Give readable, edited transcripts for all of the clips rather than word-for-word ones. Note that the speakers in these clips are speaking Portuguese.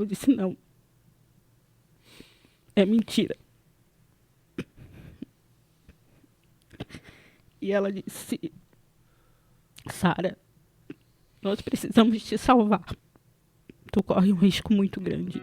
Eu disse, não, é mentira. E ela disse, Sara, nós precisamos te salvar. Tu corre um risco muito grande.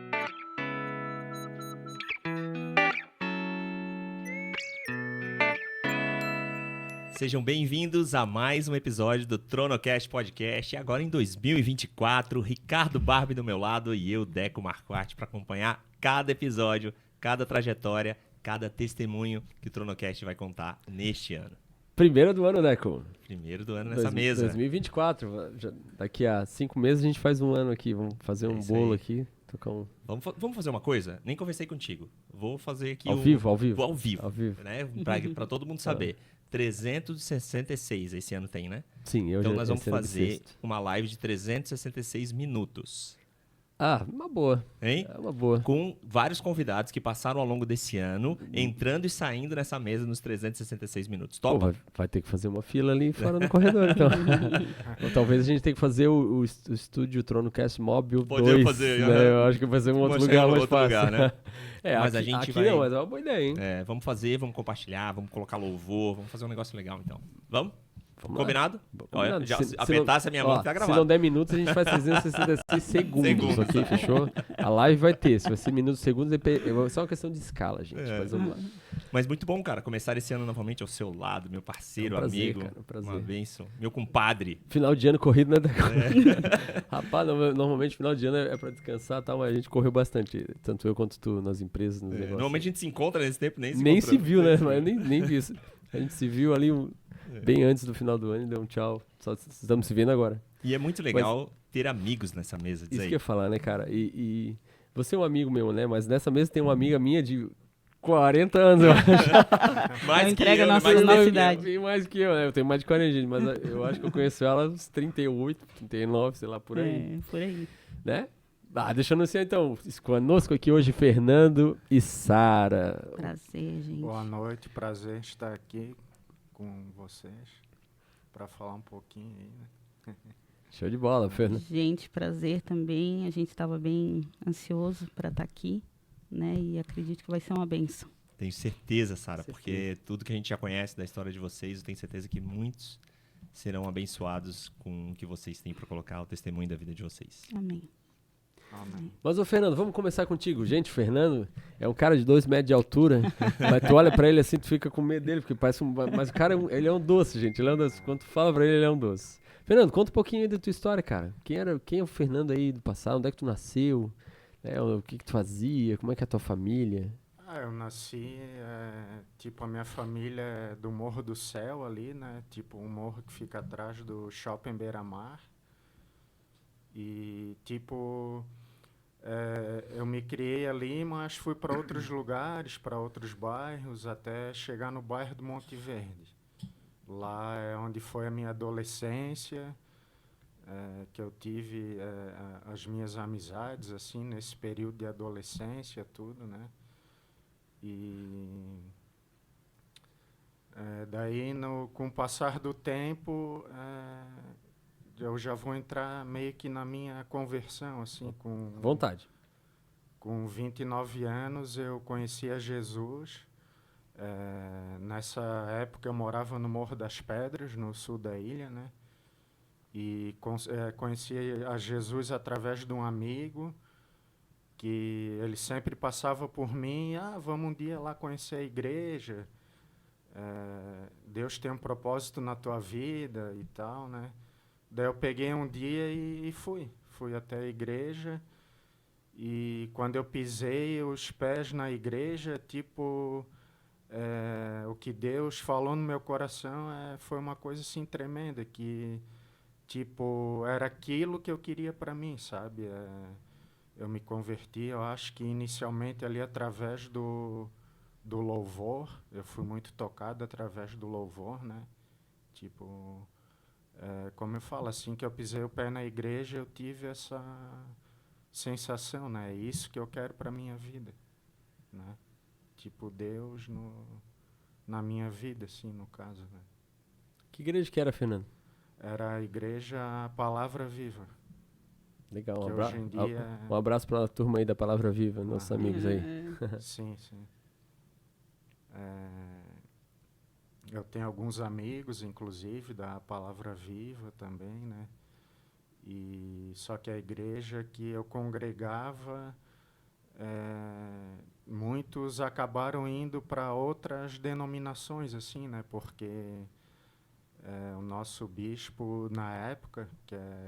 Sejam bem-vindos a mais um episódio do Tronocast Podcast. E agora em 2024, Ricardo Barbie do meu lado e eu, Deco Marquardt, para acompanhar cada episódio, cada trajetória, cada testemunho que o Tronocast vai contar neste ano. Primeiro do ano, Deco. Primeiro do ano nessa mesa. 2024. Daqui a 5 meses a gente faz um ano aqui. Vamos fazer um bolo aí. aqui. Tocar um... Vamos fazer uma coisa? Nem conversei contigo. Vou fazer aqui Ao vivo. Ao vivo. Né? Pra todo mundo saber. 366 esse ano tem, né? Sim, então nós vamos fazer uma live de 366 minutos. Ah, uma boa. Hein? É uma boa. Com vários convidados que passaram ao longo desse ano, entrando e saindo nessa mesa nos 366 minutos. Topa? Pô, vai ter que fazer uma fila ali fora no corredor, então. Ou talvez a gente tenha que fazer o estúdio Tronocast Móvel 2. Podemos fazer, né? Eu acho que vai ser um outro lugar mais fácil. Lugar, né? Mas aqui, a gente vai... não, mas é uma boa ideia, hein? Vamos fazer, vamos compartilhar, vamos colocar louvor, vamos fazer um negócio legal, então. Vamos? Combinado? Olha, já apertasse a minha mão que tá gravado. Se não der minutos, a gente faz 366 segundos aqui, fechou? A live vai ter, se vai ser minutos, segundos, é só uma questão de escala, gente. Mas vamos lá. Mas muito bom, cara, começar esse ano novamente ao seu lado, meu parceiro, é um prazer, amigo, cara, prazer. Uma bênção, meu compadre. Final de ano corrido, né? Rapaz, normalmente final de ano é pra descansar, tá? Mas a gente correu bastante, tanto eu quanto tu, nas empresas, nos negócios. Normalmente a gente se encontra nesse tempo, nem se viu, né? Mas nem vi isso. A gente se viu ali bem antes do final do ano e deu um tchau. Só estamos se vendo agora. E é muito legal ter amigos nessa mesa. Isso que eu ia falar, né, cara? E você é um amigo meu, né? Mas nessa mesa tem uma amiga minha de 40 anos, eu acho. Mais que eu, nossa idade. Bem mais que eu, né? Eu tenho mais de 40 anos, mas eu acho que eu conheço ela uns 38, 39, sei lá, por aí. Por aí. Né? Deixando assim, então, conosco aqui hoje, Fernando e Sara. Prazer, gente. Boa noite, prazer estar aqui com vocês para falar um pouquinho aí, né? Show de bola, Fernando. Gente, prazer também. A gente estava bem ansioso para estar aqui, né? E acredito que vai ser uma bênção. Tenho certeza, Sara, porque tudo que a gente já conhece da história de vocês, eu tenho certeza que muitos serão abençoados com o que vocês têm para colocar, o testemunho da vida de vocês. Amém. Amém. Mas, ô Fernando, vamos começar contigo. Gente, o Fernando é um cara de 2 metros de altura, mas tu olha pra ele assim, tu fica com medo dele, porque parece um... Mas o cara, ele é um doce, gente. Ele é um doce. Quando tu fala pra ele é um doce. Fernando, conta um pouquinho aí da tua história, cara. Quem é o Fernando aí do passado? Onde é que tu nasceu? O que tu fazia? Como é que é a tua família? Eu nasci, tipo, a minha família é do Morro do Céu ali, né? Tipo, um morro que fica atrás do Shopping Beira-Mar. E, tipo, eu me criei ali, mas fui para outros lugares, para outros bairros, até chegar no bairro do Monte Verde. Lá é onde foi a minha adolescência, que eu tive as minhas amizades, assim, nesse período de adolescência, tudo, né? E daí, com o passar do tempo... eu já vou entrar meio que na minha conversão, assim, com... Vontade. Com 29 anos, eu conheci a Jesus. Nessa época, eu morava no Morro das Pedras, no sul da ilha, né? E conheci a Jesus através de um amigo, que ele sempre passava por mim. Vamos um dia lá conhecer a igreja. Deus tem um propósito na tua vida e tal, né? Daí eu peguei um dia e fui até a igreja, e quando eu pisei os pés na igreja, tipo, o que Deus falou no meu coração foi uma coisa assim tremenda, que tipo, era aquilo que eu queria para mim, sabe? Eu me converti, eu acho que inicialmente ali através do louvor, eu fui muito tocado através do louvor, né? Tipo... como eu falo, assim que eu pisei o pé na igreja, eu tive essa sensação, né? É isso que eu quero para minha vida, né? Tipo, Deus na minha vida, assim, no caso, né? Que igreja que era, Fernando? Era a igreja Palavra Viva. Legal, que hoje em dia... um abraço para a turma aí da Palavra Viva, nossos amigos aí. Sim, sim. Eu tenho alguns amigos, inclusive, da Palavra Viva também, né? Só que a igreja que eu congregava, muitos acabaram indo para outras denominações, assim, né? Porque o nosso bispo, na época,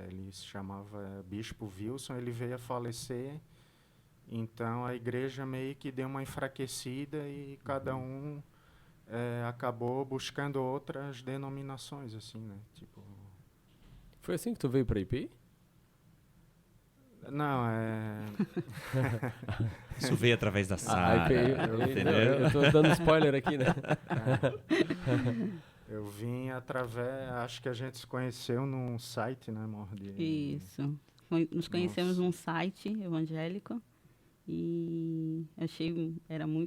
ele se chamava Bispo Wilson, ele veio a falecer. Então, a igreja meio que deu uma enfraquecida e cada um acabou buscando outras denominações, assim, né? Tipo... Foi assim que tu veio para IPI? Não, Isso veio através da Sara, entendeu? Eu tô dando spoiler aqui, né? Eu vim através... Acho que a gente se conheceu num site, né, amor? Isso. Nos conhecemos num site evangélico e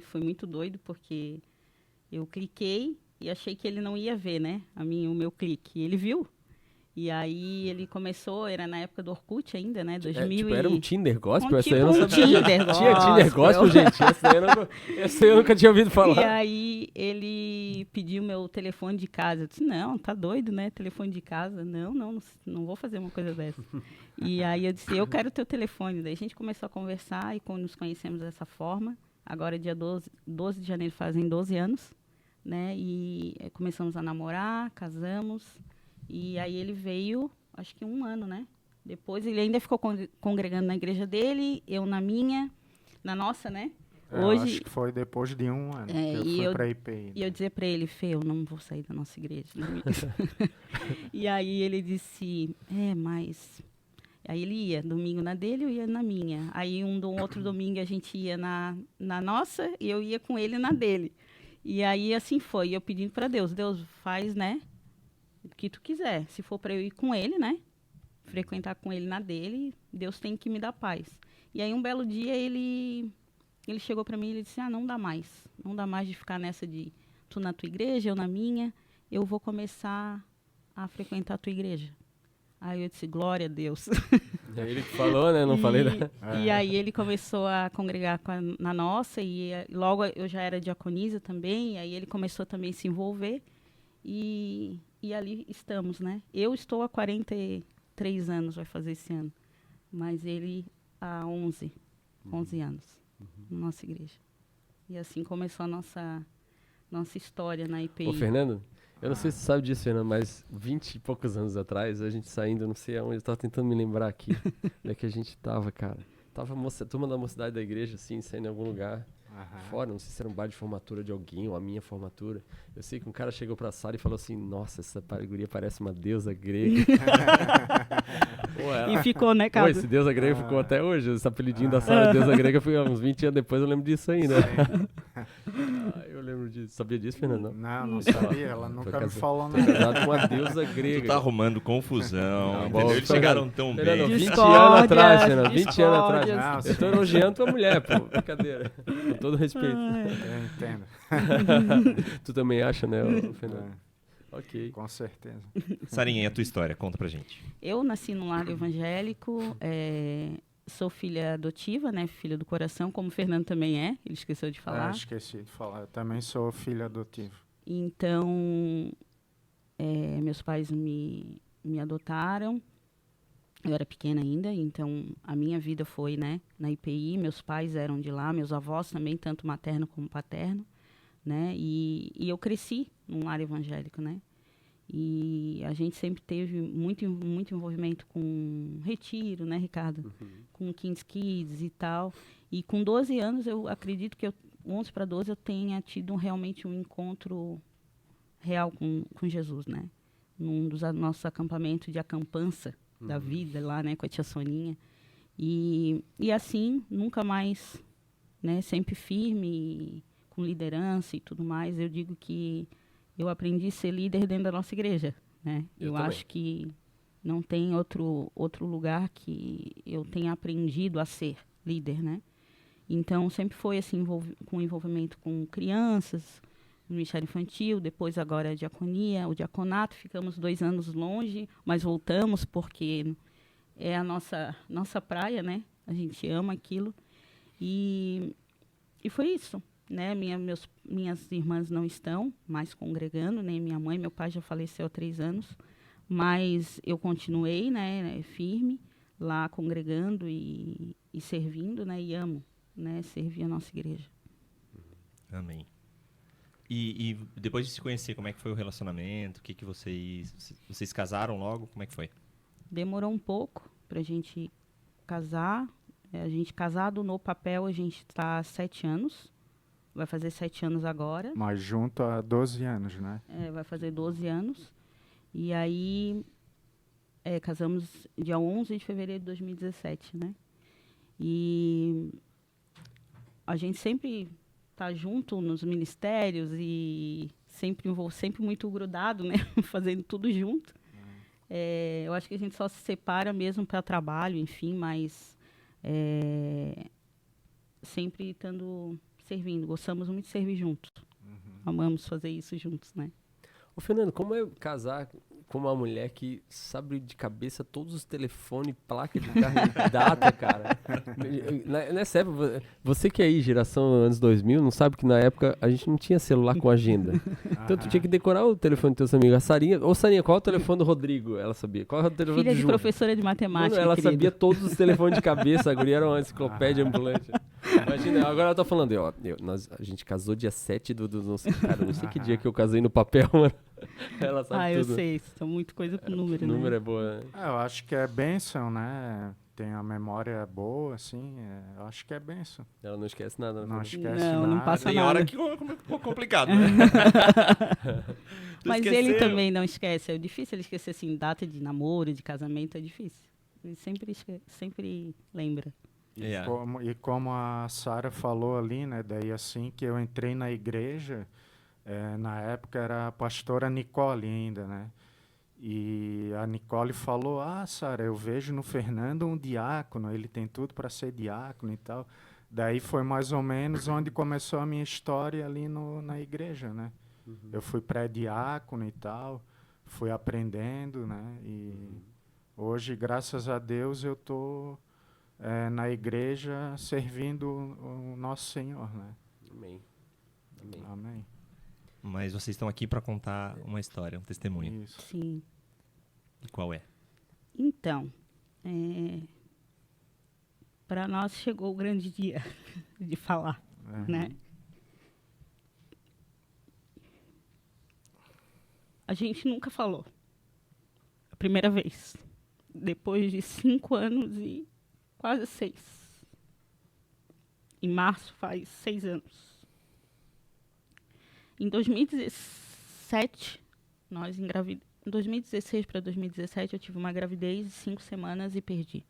foi muito doido porque eu cliquei e achei que ele não ia ver, né? O meu clique. E ele viu. E aí ele começou, era na época do Orkut ainda, né? 2000 era um Tinder Gospel? Essa tipo aí eu não sabia. Tinder Gospel. Tinha Tinder Gospel, gente? Essa aí eu nunca tinha ouvido falar. E aí ele pediu meu telefone de casa. Eu disse, não, tá doido, né? Telefone de casa. Não vou fazer uma coisa dessa. E aí eu disse, eu quero o teu telefone. Daí a gente começou a conversar e nos conhecemos dessa forma. Agora, dia 12 de janeiro, fazem 12 anos, né? E começamos a namorar, casamos. E aí ele veio, acho que 1 ano, né? Depois ele ainda ficou congregando na igreja dele, eu na minha, na nossa, né? Hoje, acho que foi depois de 1 ano que eu fui para a IPI. E eu dizia para ele, Fê, eu não vou sair da nossa igreja. E aí ele disse, mas... Aí ele ia, domingo na dele, eu ia na minha. Aí outro domingo a gente ia na nossa e eu ia com ele na dele. E aí assim foi, eu pedindo para Deus faz, né? O que tu quiser. Se for para eu ir com ele, né? Frequentar com ele na dele, Deus tem que me dar paz. E aí um belo dia ele chegou para mim e ele disse, não dá mais. Não dá mais de ficar nessa de tu na tua igreja, eu na minha. Eu vou começar a frequentar a tua igreja. Aí eu disse, glória a Deus. É ele que falou, né? Não falei nada. E aí ele começou a congregar na nossa e logo eu já era diaconisa também. E aí ele começou também a se envolver. E ali estamos, né? Eu estou há 43 anos, vai fazer esse ano. Mas ele há 11 anos, na nossa igreja. E assim começou a nossa história na IPI. Ô, Fernando, eu não sei se você sabe disso, Fernando, mas 20 e poucos anos atrás, a gente saindo, não sei aonde, eu tava tentando me lembrar aqui, onde é que a gente tava, cara. Tava a turma da mocidade da igreja, assim, saindo em algum lugar. Fora, não sei se era um bar de formatura de alguém ou a minha formatura. Eu sei que um cara chegou pra sala e falou assim, nossa, essa guria parece uma deusa grega. E ficou, né, cara? Esse deusa grega ficou até hoje. Esse apelidinho da sala de deusa grega foi uns 20 anos depois, eu lembro disso ainda. Eu lembro disso. Sabia disso, Fernando? Não sabia. Ela nunca me falou nada. Casado com uma deusa grega. Tu tá arrumando confusão, entendeu? Eles chegaram tão bem. Fernando, 20 anos atrás, Fernando. 20 anos atrás. Não, eu tô elogiando tua mulher, pô. Brincadeira. Com todo respeito. Eu entendo. Tu também acha, né, Fernando? Ok. Com certeza. Sarinha, e a tua história? Conta pra gente. Eu nasci num lar evangélico, sou filha adotiva, né? Filha do coração, como o Fernando também é. Ele esqueceu de falar. Esqueci de falar. Eu também sou filho adotivo. Então, meus pais me adotaram. Eu era pequena ainda, então a minha vida foi, né, na IPI. Meus pais eram de lá, meus avós também, tanto materno como paterno, né? E eu cresci num lar evangélico, né? E a gente sempre teve muito envolvimento com retiro, né, Ricardo? Com Kids e tal. E com 12 anos, eu acredito que 11 para 12, eu tenha tido realmente um encontro real com Jesus, né? Num dos nossos acampamentos de acampança da vida lá, né, com a tia Soninha. E assim, nunca mais, né, sempre firme, com liderança e tudo mais. Eu digo que eu aprendi a ser líder dentro da nossa igreja, né? Eu acho que não tem outro lugar que eu tenha aprendido a ser líder, né? Então, sempre foi assim, com envolvimento com crianças, no Ministério Infantil, depois agora a diaconia, o diaconato. Ficamos 2 anos longe, mas voltamos porque é a nossa praia, né? A gente ama aquilo. E foi isso, né? Minhas irmãs não estão mais congregando, nem minha mãe, meu pai já faleceu há 3 anos, mas eu continuei, né, firme lá congregando e servindo, né? E amo, né, servir a nossa igreja. Amém. E depois de se conhecer, como é que foi o relacionamento? O que que vocês casaram logo? Como é que foi? Demorou um pouco pra gente casar. A gente casado no papel, a gente está há 7 anos. Vai fazer 7 anos agora. Mas junto há 12 anos, né? Vai fazer 12 anos. E aí, casamos dia 11 de fevereiro de 2017, né? E a gente sempre tá junto nos ministérios e sempre muito grudado, né? Fazendo tudo junto. Eu acho que a gente só se separa mesmo para trabalho, enfim, mas sempre estando servindo. Gostamos muito de servir juntos. Amamos fazer isso juntos, né? Ô, Fernando, como é casar com uma mulher que sabe de cabeça todos os telefones, placa de carro e data, cara? Nessa época, você que é aí, geração anos 2000, não sabe que na época a gente não tinha celular com agenda. Então tu tinha que decorar o telefone dos teus amigos. A Sarinha, qual é o telefone do Rodrigo? Ela sabia. Qual é o telefone Filha do de Júlio? professora de matemática, Mano, ela querido. sabia todos os telefones de cabeça, a guria era uma enciclopédia ambulante. Imagina, agora ela tá falando, a gente casou dia 7 não sei, cara, não sei que dia que eu casei no papel, mano. Ela sabe eu tudo. sei, são muito coisa com número, O número né? é boa, né? Eu acho que é bênção, né? Tem a memória boa, assim. Eu acho que é bênção. Ela não esquece nada. né? Não esquece Não, nada. não passa Tem nada. hora que é um pouco complicado, né? Tu Mas esqueceu. ele também não esquece. É difícil ele esquecer, assim, data de namoro, de casamento, é difícil. Ele sempre lembra. Yeah. Como a Sara falou ali, né? Daí assim que eu entrei na igreja, na época era a pastora Nicole ainda, né? E a Nicole falou, Sara, eu vejo no Fernando um diácono, ele tem tudo para ser diácono e tal. Daí foi mais ou menos onde começou a minha história ali na igreja, né? Eu fui pré-diácono e tal, fui aprendendo, né? E hoje, graças a Deus, eu estou na igreja servindo o nosso Senhor, né? Amém. Amém. Amém. Mas vocês estão aqui para contar uma história, um testemunho. Isso. Sim. E qual é? Então, para nós chegou o grande dia de falar, né? A gente nunca falou. A primeira vez. Depois de 5 anos e quase 6. Em março faz 6 anos. Em 2017, nós engravidamos. Em 2016 para 2017, eu tive uma gravidez de 5 semanas e perdi.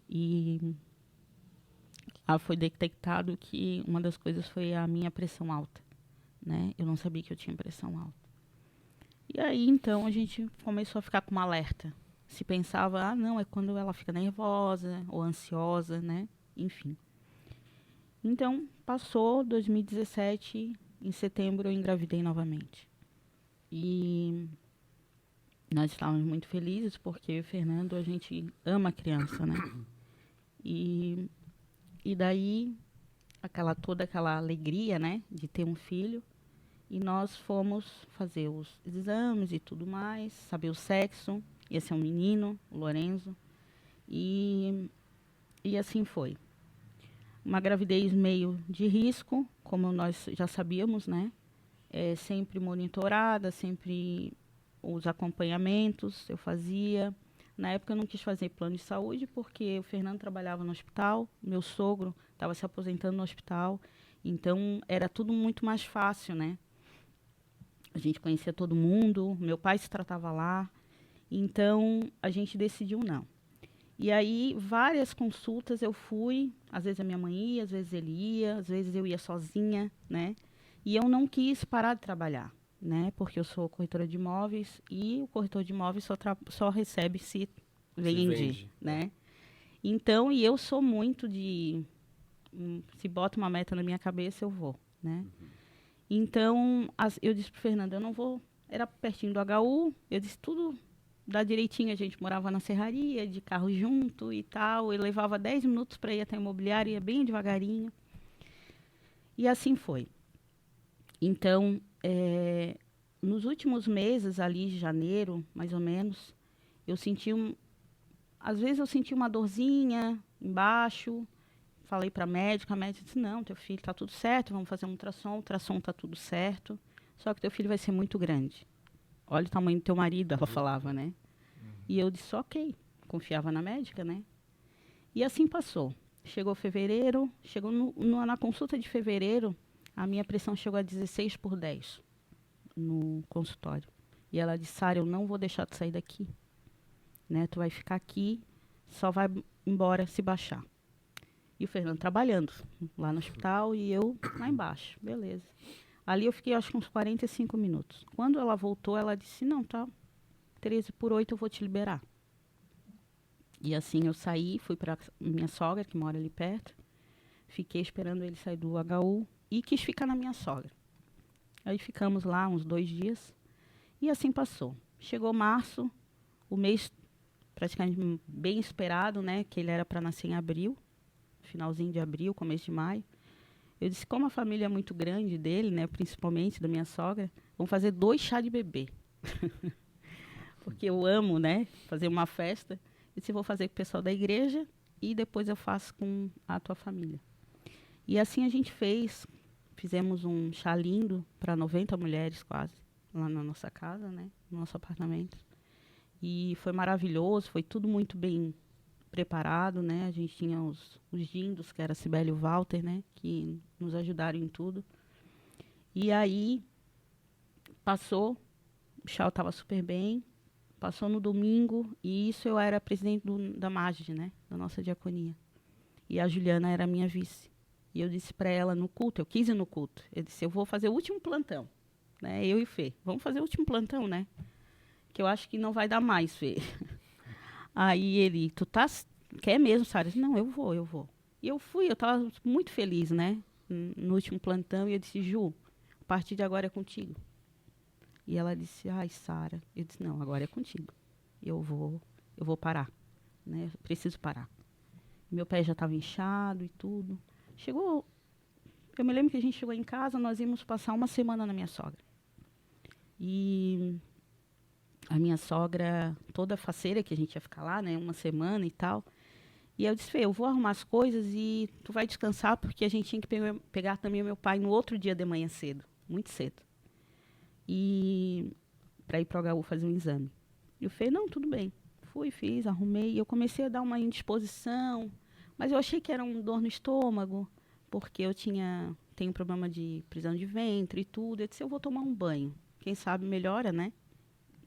E foi detectado que uma das coisas foi a minha pressão alta, né? Eu não sabia que eu tinha pressão alta. E aí, então, a gente começou a ficar com um alerta. Se pensava, não, é quando ela fica nervosa ou ansiosa, né? Enfim. Então, passou 2017, em setembro eu engravidei novamente. E nós estávamos muito felizes porque eu e o Fernando, a gente ama a criança, né? E daí, toda aquela alegria, né, de ter um filho. E nós fomos fazer os exames e tudo mais, saber o sexo. Ia ser um menino, o Lorenzo. E assim foi. Uma gravidez meio de risco, como nós já sabíamos, né? Sempre monitorada, sempre os acompanhamentos eu fazia. Na época eu não quis fazer plano de saúde porque o Fernando trabalhava no hospital, meu sogro estava se aposentando no hospital, então era tudo muito mais fácil, né? A gente conhecia todo mundo, meu pai se tratava lá, então a gente decidiu não. E aí várias consultas eu fui, às vezes a minha mãe ia, às vezes ele ia, às vezes eu ia sozinha, né? E eu não quis parar de trabalhar, né? Porque eu sou corretora de imóveis e o corretor de imóveis só recebe se vende, né? Então, e eu sou muito de... se bota uma meta na minha cabeça, eu vou, né? Então, eu disse pro Fernando, eu não vou... Era pertinho do HU, eu disse, tudo dar direitinho, a gente morava na serraria, de carro junto e tal. Eu levava 10 minutos para ir até a imobiliária, ia bem devagarinho. E assim foi. Então, nos últimos meses, ali de janeiro, mais ou menos, eu senti às vezes eu senti uma dorzinha embaixo. Falei para a médica disse, não, teu filho está tudo certo, vamos fazer um ultrassom, o ultrassom está tudo certo, só que teu filho vai ser muito grande. Olha o tamanho do teu marido, ela falava, né? E eu disse, ok, confiava na médica, né? E assim passou. Chegou fevereiro, chegou na consulta de fevereiro, a minha pressão chegou a 16/10 no consultório. E ela disse, Sara, eu não vou deixar tu sair daqui, né? Tu vai ficar aqui, só vai embora se baixar. E o Fernando trabalhando lá no hospital e eu lá embaixo. Beleza. Ali eu fiquei, acho que uns 45 minutos. Quando ela voltou, ela disse, não, tá, 13/8 eu vou te liberar. E assim eu saí, fui para minha sogra, que mora ali perto. Fiquei esperando ele sair do HU e quis ficar na minha sogra. Aí ficamos lá uns 2 dias e assim passou. Chegou março, o mês praticamente bem esperado, né? Que ele era para nascer em abril. Finalzinho de abril, começo de maio. Eu disse, como a família é muito grande dele, né, principalmente da minha sogra, vamos fazer 2 chá de bebê. Porque eu amo, né, fazer uma festa. Eu disse, vou fazer com o pessoal da igreja e depois eu faço com a tua família. E assim a gente fizemos um chá lindo para 90 mulheres quase, lá na nossa casa, né, no nosso apartamento. E foi maravilhoso, foi tudo muito bem preparado, né? A gente tinha os dindos, que era a Cibele e o Walter, né? Que nos ajudaram em tudo. E aí, passou, o chá estava super bem, passou no domingo, e isso eu era presidente da MAGD, né? Da nossa diaconia. E a Juliana era minha vice. E eu disse para ela no culto, eu quis ir no culto, eu disse, eu vou fazer o último plantão, né? Eu e Fê, vamos fazer o último plantão, né? Que eu acho que não vai dar mais, Fê. Aí ele, quer mesmo, Sara? Não, eu vou. E eu fui, eu estava muito feliz, né? No último plantão, e eu disse, Ju, a partir de agora é contigo. E ela disse, ai, Sara. Eu disse, não, agora é contigo. Eu vou parar, né? Eu preciso parar. Meu pé já estava inchado e tudo. Eu me lembro que a gente chegou em casa, nós íamos passar uma semana na minha sogra. E a minha sogra, toda faceira, que a gente ia ficar lá, né, uma semana e tal. E eu disse, Fê, eu vou arrumar as coisas e tu vai descansar, porque a gente tinha que pegar também o meu pai no outro dia de manhã cedo, muito cedo. E para ir para o HU fazer um exame. E o Fê, não, tudo bem. Fui, fiz, arrumei. E eu comecei a dar uma indisposição, mas eu achei que era um dor no estômago, porque eu tenho problema de prisão de ventre e tudo. Eu disse, eu vou tomar um banho. Quem sabe melhora, né?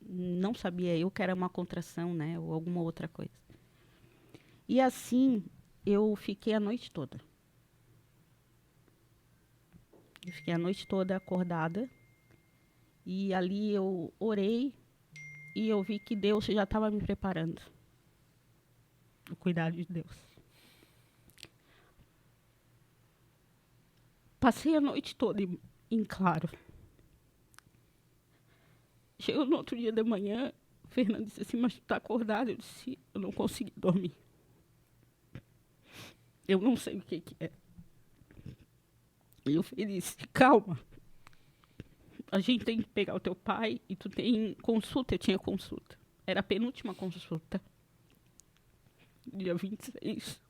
Não sabia eu que era uma contração, né? Ou alguma outra coisa. E assim, eu fiquei a noite toda. Eu fiquei a noite toda acordada. E ali eu orei e eu vi que Deus já estava me preparando. O cuidado de Deus. Passei a noite toda em claro. Chegou no outro dia de manhã, o Fernando disse assim, mas tu tá acordado? Eu disse, eu não consegui dormir. Eu não sei o que é. E eu disse, calma. A gente tem que pegar o teu pai e tu tem consulta. Eu tinha consulta. Era a penúltima consulta. Dia 26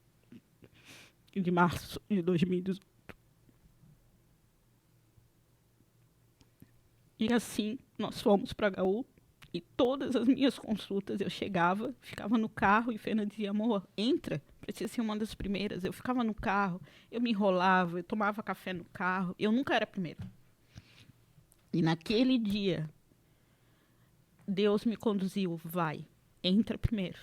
de março de 2018. E assim, nós fomos para HU e todas as minhas consultas eu chegava, ficava no carro e Fernanda dizia, amor, entra, precisa ser uma das primeiras. Eu ficava no carro, eu me enrolava, eu tomava café no carro, eu nunca era a primeira. E naquele dia, Deus me conduziu, vai, entra primeiro.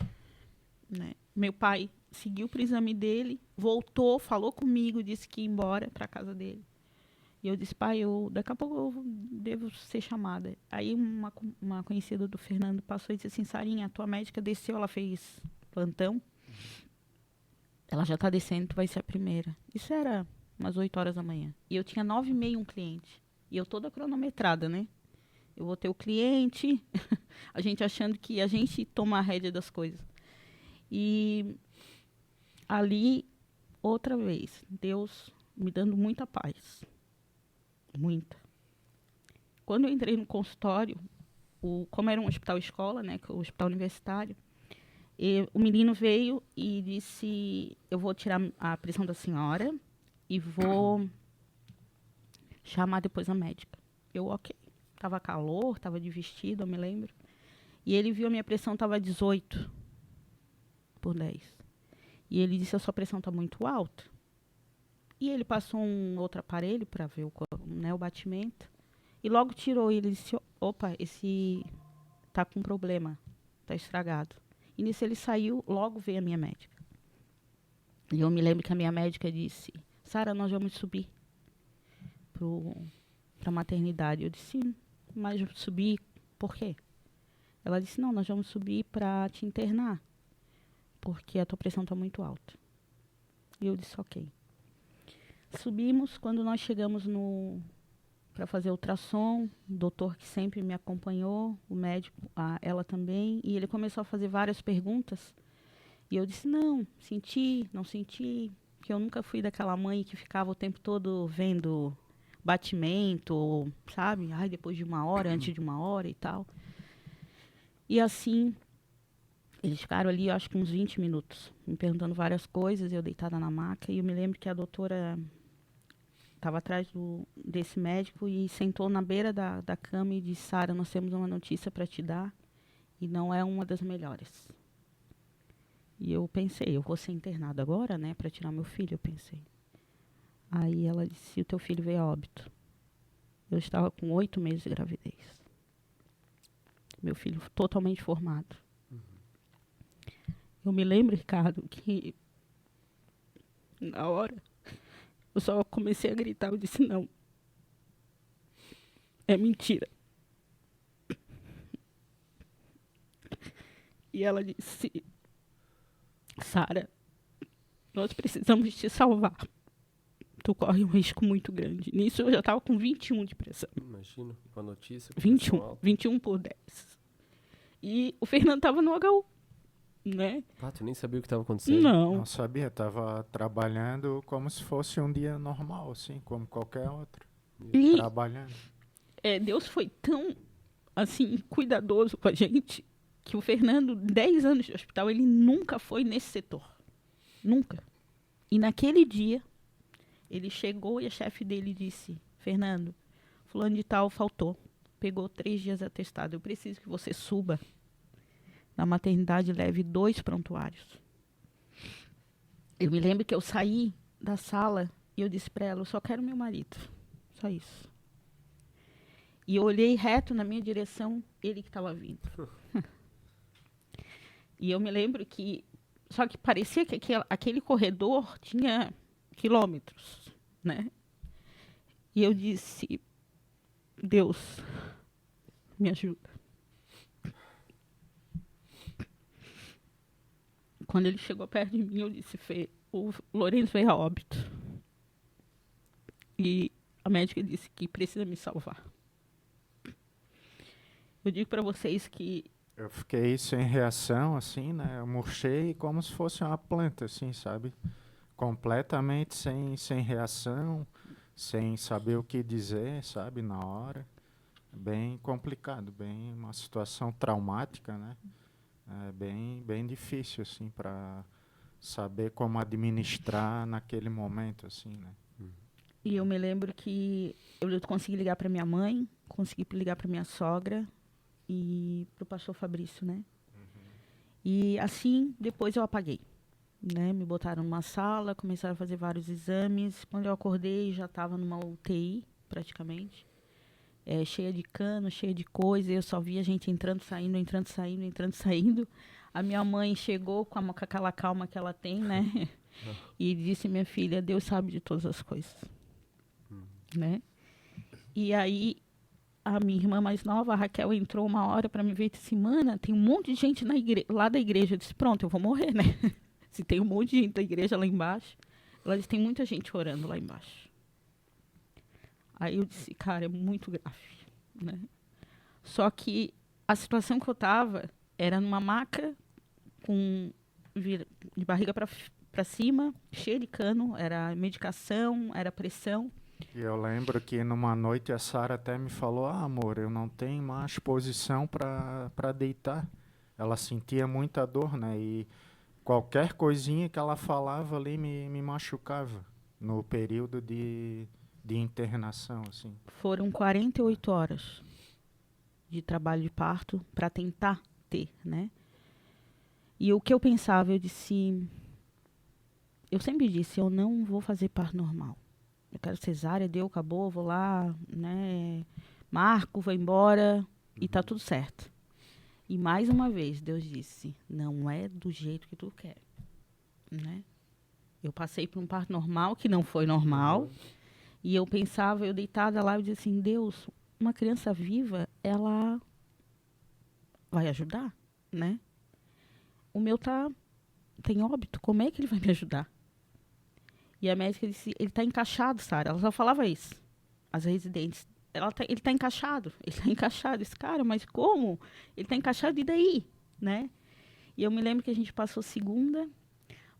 Né? Meu pai seguiu para o exame dele, voltou, falou comigo, disse que ia embora para a casa dele. E eu disse, pai, daqui a pouco eu devo ser chamada. Aí uma conhecida do Fernando passou e disse assim, Sarinha, a tua médica desceu, ela fez plantão. Ela já está descendo, tu vai ser a primeira. Isso era umas 8 horas da manhã. E eu tinha 9h30 um cliente. E eu toda cronometrada, né? eu vou ter o cliente. A gente achando que a gente toma a rédea das coisas. E ali, outra vez, Deus me dando muita paz. Muita. Quando eu entrei no consultório, como era um hospital escola, né, o hospital universitário, o menino veio e disse, eu vou tirar a pressão da senhora e vou chamar depois a médica. Eu, ok. Tava calor, tava de vestido, eu me lembro. E ele viu a minha pressão, tava 18/10. E ele disse, a sua pressão tá muito alta. E ele passou um outro aparelho para ver o batimento. E logo tirou e ele disse, opa, esse tá com problema, tá estragado. E nisso ele saiu, logo veio a minha médica. E eu me lembro que a minha médica disse, Sara, nós vamos subir para a maternidade. Eu disse, mas subir por quê? Ela disse, não, nós vamos subir para te internar, porque a tua pressão está muito alta. E eu disse, ok. Subimos, quando nós chegamos para fazer ultrassom, o doutor que sempre me acompanhou, o médico, ela também, e ele começou a fazer várias perguntas, e eu disse, não senti, que eu nunca fui daquela mãe que ficava o tempo todo vendo batimento, sabe? Ai, depois de 1 hora, antes de 1 hora e tal. E assim, eles ficaram ali, acho que uns 20 minutos, me perguntando várias coisas, eu deitada na maca, e eu me lembro que a doutora estava atrás desse médico e sentou na beira da cama e disse, Sara, nós temos uma notícia para te dar e não é uma das melhores. E eu pensei, eu vou ser internada agora, né, para tirar meu filho, eu pensei. Aí ela disse, o teu filho veio a óbito. Eu estava com 8 meses de gravidez. Meu filho totalmente formado. Eu me lembro, Ricardo, que na hora eu só comecei a gritar, eu disse, não. É mentira. E ela disse, Sara, nós precisamos te salvar. Tu corre um risco muito grande. Nisso eu já estava com 21 de pressão. Imagina, com a notícia. 21/10. E o Fernando estava no HU, né? Tu nem sabia o que estava acontecendo? Não sabia, estava trabalhando como se fosse um dia normal, assim, como qualquer outro. E trabalhando. Deus foi tão, assim, cuidadoso com a gente, que o Fernando, 10 anos de hospital, ele nunca foi nesse setor. Nunca. E naquele dia, ele chegou e a chefe dele disse, Fernando, fulano de tal faltou. Pegou 3 dias atestado. Eu preciso que você suba na maternidade e leve 2 prontuários. Eu me lembro que eu saí da sala e eu disse para ela, eu só quero meu marido. Só isso. E eu olhei reto na minha direção, ele que estava vindo. E eu me lembro que, só que parecia que aquele corredor tinha quilômetros, né? E eu disse, Deus, me ajuda. Quando ele chegou perto de mim, eu disse, Fê, o Lourenço veio a óbito. E a médica disse que precisa me salvar. Eu digo para vocês que... Eu fiquei sem reação, assim, né? Eu murchei como se fosse uma planta, assim, sabe? Completamente sem reação, sem saber o que dizer, sabe? Na hora. Bem complicado, bem uma situação traumática, né? Bem difícil, assim, para saber como administrar naquele momento, assim, né? E eu me lembro que eu consegui ligar para minha mãe, consegui ligar para minha sogra e para o pastor Fabrício, né? E assim, depois eu apaguei, né? Me botaram numa sala, começaram a fazer vários exames. Quando eu acordei, já estava numa UTI, praticamente. Cheia de cano, cheia de coisa. Eu só via gente entrando, saindo, entrando, saindo, entrando, saindo. A minha mãe chegou com aquela calma que ela tem, né? E disse, minha filha, Deus sabe de todas as coisas. Né? E aí, a minha irmã mais nova, a Raquel, entrou uma hora para me ver e disse assim, mana, tem um monte de gente lá da igreja. Eu disse, pronto, eu vou morrer, né? Se tem um monte de gente da igreja lá embaixo. Ela disse, tem muita gente orando lá embaixo. Aí eu disse, cara, é muito grave, né? Só que a situação que eu estava era numa maca de barriga para cima, cheia de cano, era medicação, era pressão. E eu lembro que numa noite a Sara até me falou, amor, eu não tenho mais posição para deitar. Ela sentia muita dor, né? E qualquer coisinha que ela falava ali me machucava no período de internação, assim. Foram 48 horas de trabalho de parto para tentar ter, né? E o que eu pensava, eu sempre disse, eu não vou fazer parto normal. Eu quero cesárea, deu, acabou, vou lá, né? Marco, vou embora e tá tudo certo. E mais uma vez, Deus disse, não é do jeito que tu quer, né? Eu passei por um parto normal, que não foi normal, e eu pensava, eu deitada lá, eu disse assim, Deus, uma criança viva, ela vai ajudar, né? O meu tem óbito, como é que ele vai me ajudar? E a médica disse, ele tá encaixado, Sara. Ela só falava isso. As residentes. Ele tá encaixado. Ele tá encaixado. Esse cara, mas como? Ele tá encaixado e daí? Né? E eu me lembro que a gente passou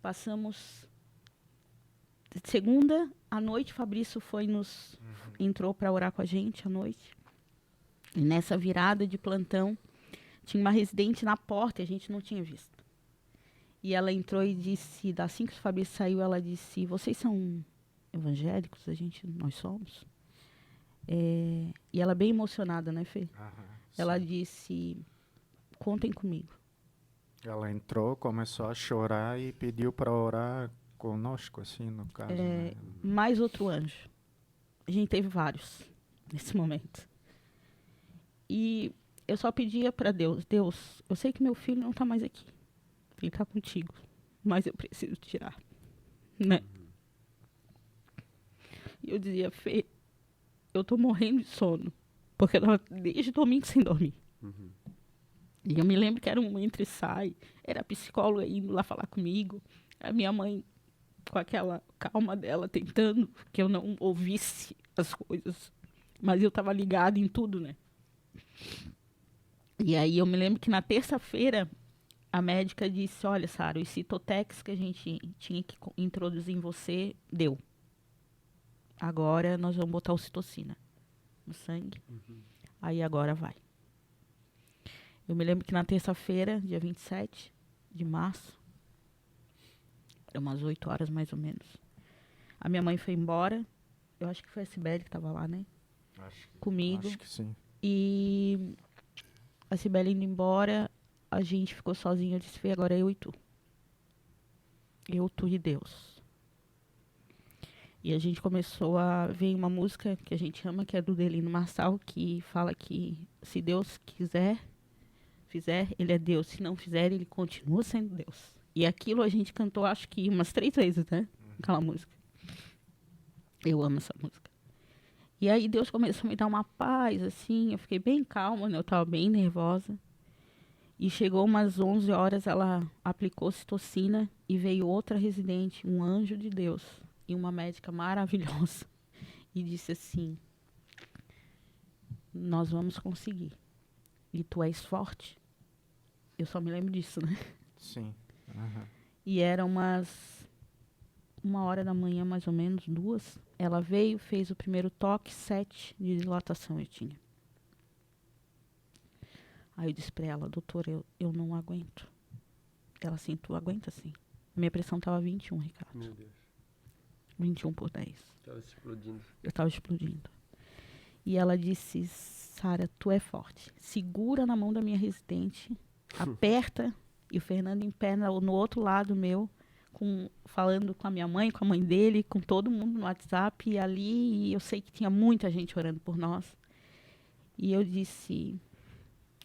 passamos segunda, à noite, Fabrício entrou para orar com a gente à noite. E nessa virada de plantão, tinha uma residente na porta e a gente não tinha visto. E ela entrou e disse, assim que o Fabrício saiu, ela disse, vocês são evangélicos? Nós somos. E ela bem emocionada, né, Fê? Ela disse, contem comigo. Ela entrou, começou a chorar e pediu para orar conosco, assim, no caso. Né? Mais outro anjo. A gente teve vários nesse momento. E eu só pedia para Deus, eu sei que meu filho não está mais aqui. Ele está contigo, mas eu preciso tirar, né? E eu dizia, Fê, eu tô morrendo de sono, porque eu tava desde domingo sem dormir. E eu me lembro que era um entra e sai, era a psicóloga indo lá falar comigo, a minha mãe com aquela calma dela, tentando que eu não ouvisse as coisas, mas eu tava ligada em tudo, né? E aí eu me lembro que na terça-feira, a médica disse, olha, Sara, os Citotex que a gente tinha que introduzir em você, deu. Agora nós vamos botar ocitocina no sangue. Aí agora vai. Eu me lembro que na terça-feira, dia 27 de março, era umas 8 horas mais ou menos, a minha mãe foi embora. Eu acho que foi a Cibele que estava lá, né? Comigo. Acho que sim. E a Cibele indo embora, a gente ficou sozinho. Eu disse, Fê, agora é eu e tu. Eu, tu e Deus. E a gente começou a ver uma música que a gente ama, que é do Delino Marçal, que fala que se Deus fizer, ele é Deus. Se não fizer, ele continua sendo Deus. E aquilo a gente cantou, acho que umas 3 vezes, né? Aquela música. Eu amo essa música. E aí Deus começou a me dar uma paz, assim. Eu fiquei bem calma, né? Eu estava bem nervosa. E chegou umas 11 horas, ela aplicou citocina e veio outra residente, um anjo de Deus. E uma médica maravilhosa. E disse assim, nós vamos conseguir. E tu és forte. Eu só me lembro disso, né? Sim. E era 1h da manhã, mais ou menos, 2. Ela veio, fez o primeiro toque, 7 de dilatação eu tinha. Aí eu disse pra ela, doutora, eu não aguento. Ela assim, tu aguenta sim. Minha pressão tava 21, Ricardo. Meu Deus. 21/10. Tava explodindo. Eu estava explodindo. E ela disse, Sara, tu é forte. Segura na mão da minha residente, aperta. E o Fernando em pé no outro lado meu, falando com a minha mãe, com a mãe dele, com todo mundo no WhatsApp. E ali eu sei que tinha muita gente orando por nós. E eu disse,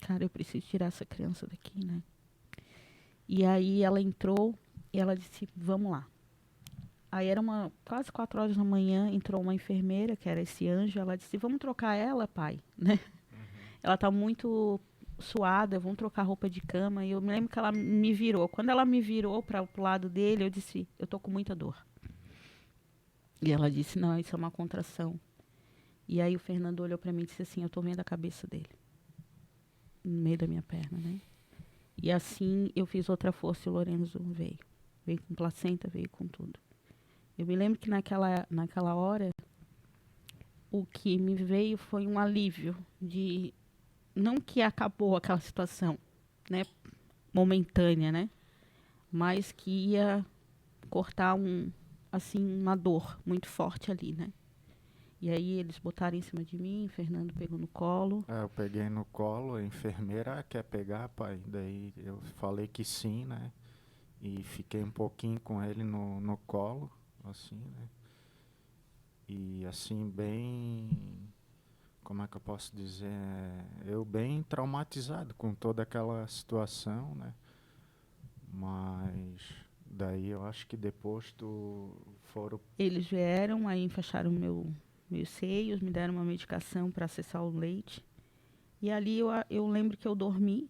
cara, eu preciso tirar essa criança daqui, né? E aí ela entrou e ela disse, vamos lá. Aí era quase 4 horas da manhã, entrou uma enfermeira, que era esse anjo, ela disse, vamos trocar ela, pai, né? Ela tá muito suada, vamos trocar roupa de cama. E eu me lembro que ela me virou. Quando ela me virou para o lado dele, eu disse, eu tô com muita dor. E ela disse, não, isso é uma contração. E aí o Fernando olhou para mim e disse assim, eu tô vendo a cabeça dele. no meio da minha perna, né? E assim eu fiz outra força e o Lorenzo veio. Veio com placenta, veio com tudo. Eu me lembro que naquela hora, o que me veio foi um alívio de... Não que acabou aquela situação, né? Momentânea, né? Mas que ia cortar uma dor muito forte ali, né? E aí eles botaram em cima de mim, o Fernando pegou no colo. Eu peguei no colo, a enfermeira quer pegar, pai. Daí eu falei que sim, né? E fiquei um pouquinho com ele no colo, assim, né? E assim, bem... Como é que eu posso dizer? Eu bem traumatizado com toda aquela situação, né? Mas daí eu acho que depois foram... Eles vieram, aí enfaixaram meus seios, me deram uma medicação para acessar o leite. E ali eu lembro que eu dormi,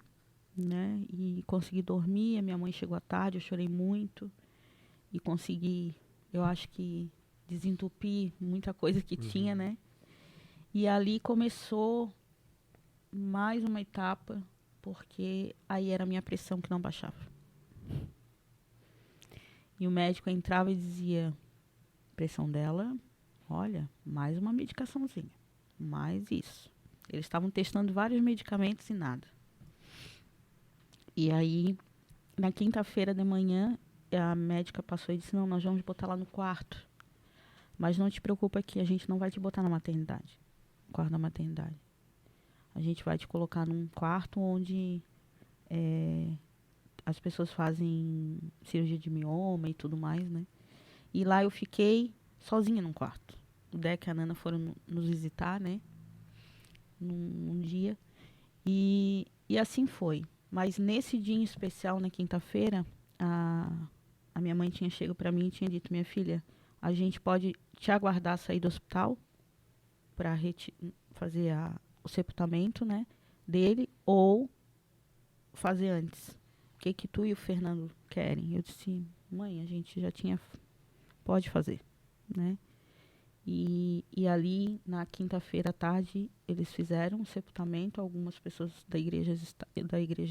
né? E consegui dormir. A minha mãe chegou à tarde, eu chorei muito. E consegui, eu acho que, desentupir muita coisa que tinha, né? E ali começou mais uma etapa, porque aí era a minha pressão que não baixava. E o médico entrava e dizia, pressão dela, olha, mais uma medicaçãozinha, mais isso. Eles estavam testando vários medicamentos e nada. E aí, na quinta-feira de manhã, a médica passou e disse, não, nós vamos botar lá no quarto. Mas não te preocupa que a gente não vai te botar na maternidade, no quarto da maternidade. A gente vai te colocar num quarto onde as pessoas fazem cirurgia de mioma e tudo mais, né? E lá eu fiquei sozinha num quarto. O Deca e a Nana foram nos visitar, né? Num dia. E assim foi. Mas nesse dia em especial, na quinta-feira, a minha mãe tinha chegado para mim e tinha dito, minha filha, a gente pode te aguardar sair do hospital para fazer o sepultamento, né, dele, ou fazer antes. O que tu e o Fernando querem? Eu disse, mãe, a gente já tinha... Pode fazer, né? E ali, na quinta-feira à tarde, eles fizeram o sepultamento. Algumas pessoas da igreja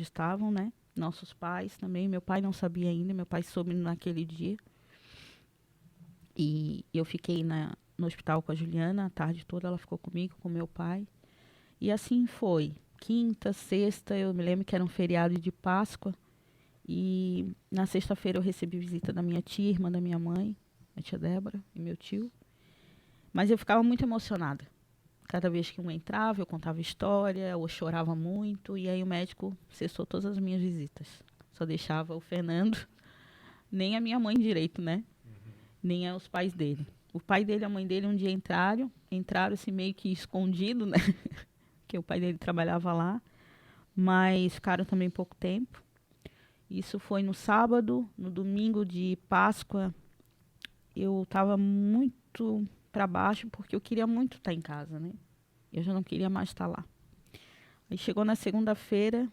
estavam, né? Nossos pais também. Meu pai não sabia ainda. Meu pai soube naquele dia. E eu fiquei no hospital com a Juliana a tarde toda. Ela ficou comigo, com meu pai. E assim foi. Quinta, sexta, eu me lembro que era um feriado de Páscoa. E na sexta-feira eu recebi visita da minha tia, irmã da minha mãe, a tia Débora e meu tio. Mas eu ficava muito emocionada. Cada vez que um entrava, eu contava história, ou chorava muito. E aí o médico cessou todas as minhas visitas. Só deixava o Fernando, nem a minha mãe direito, né? Nem os pais dele. O pai dele e a mãe dele um dia entraram assim meio que escondido, né? Porque o pai dele trabalhava lá. Mas ficaram também pouco tempo. Isso foi no sábado. No domingo de Páscoa, eu estava muito para baixo, porque eu queria muito estar em casa, né? Eu já não queria mais estar lá. Aí chegou na segunda-feira,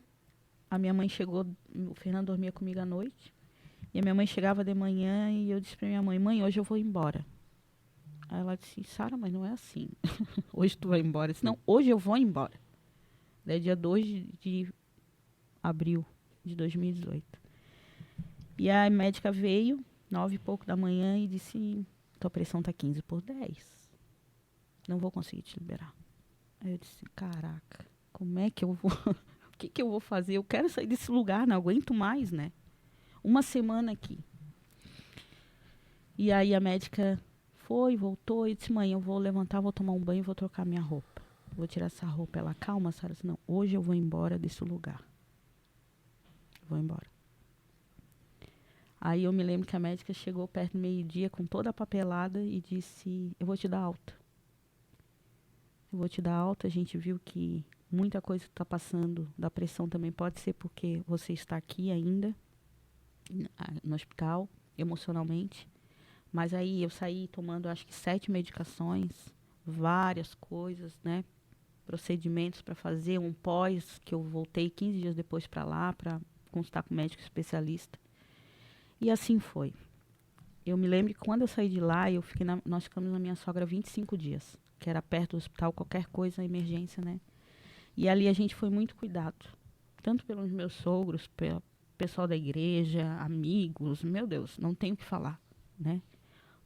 a minha mãe chegou, o Fernando dormia comigo à noite, e a minha mãe chegava de manhã e eu disse para minha mãe, mãe, hoje eu vou embora. Aí ela disse, Sara, mas não é assim. Hoje tu vai embora. Eu disse, não, hoje eu vou embora. Daí dia 2 de abril de 2018. E a médica veio, 9 e pouco da manhã, e disse, tua pressão tá 15/10. Não vou conseguir te liberar. Aí eu disse, caraca, como é que eu vou... O que eu vou fazer? Eu quero sair desse lugar, não aguento mais, né? Uma semana aqui. E aí a médica foi, voltou, e disse, mãe, eu vou levantar, vou tomar um banho, vou trocar minha roupa. Vou tirar essa roupa. Ela, calma, Sara. Eu disse, não, hoje eu vou embora desse lugar. Vou embora. Aí eu me lembro que a médica chegou perto do meio-dia com toda a papelada e disse, eu vou te dar alta. Eu vou te dar alta. A gente viu que muita coisa está passando da pressão também pode ser porque você está aqui ainda, no hospital, emocionalmente. Mas aí eu saí tomando, acho que 7 medicações, várias coisas, né? Procedimentos para fazer, um pós, que eu voltei 15 dias depois para lá, para consultar com um médico especialista. E assim foi. Eu me lembro que quando eu saí de lá, nós ficamos na minha sogra 25 dias, que era perto do hospital, qualquer coisa, emergência, né? E ali a gente foi muito cuidado. tanto pelos meus sogros, pelo pessoal da igreja, amigos, meu Deus, não tenho o que falar, né?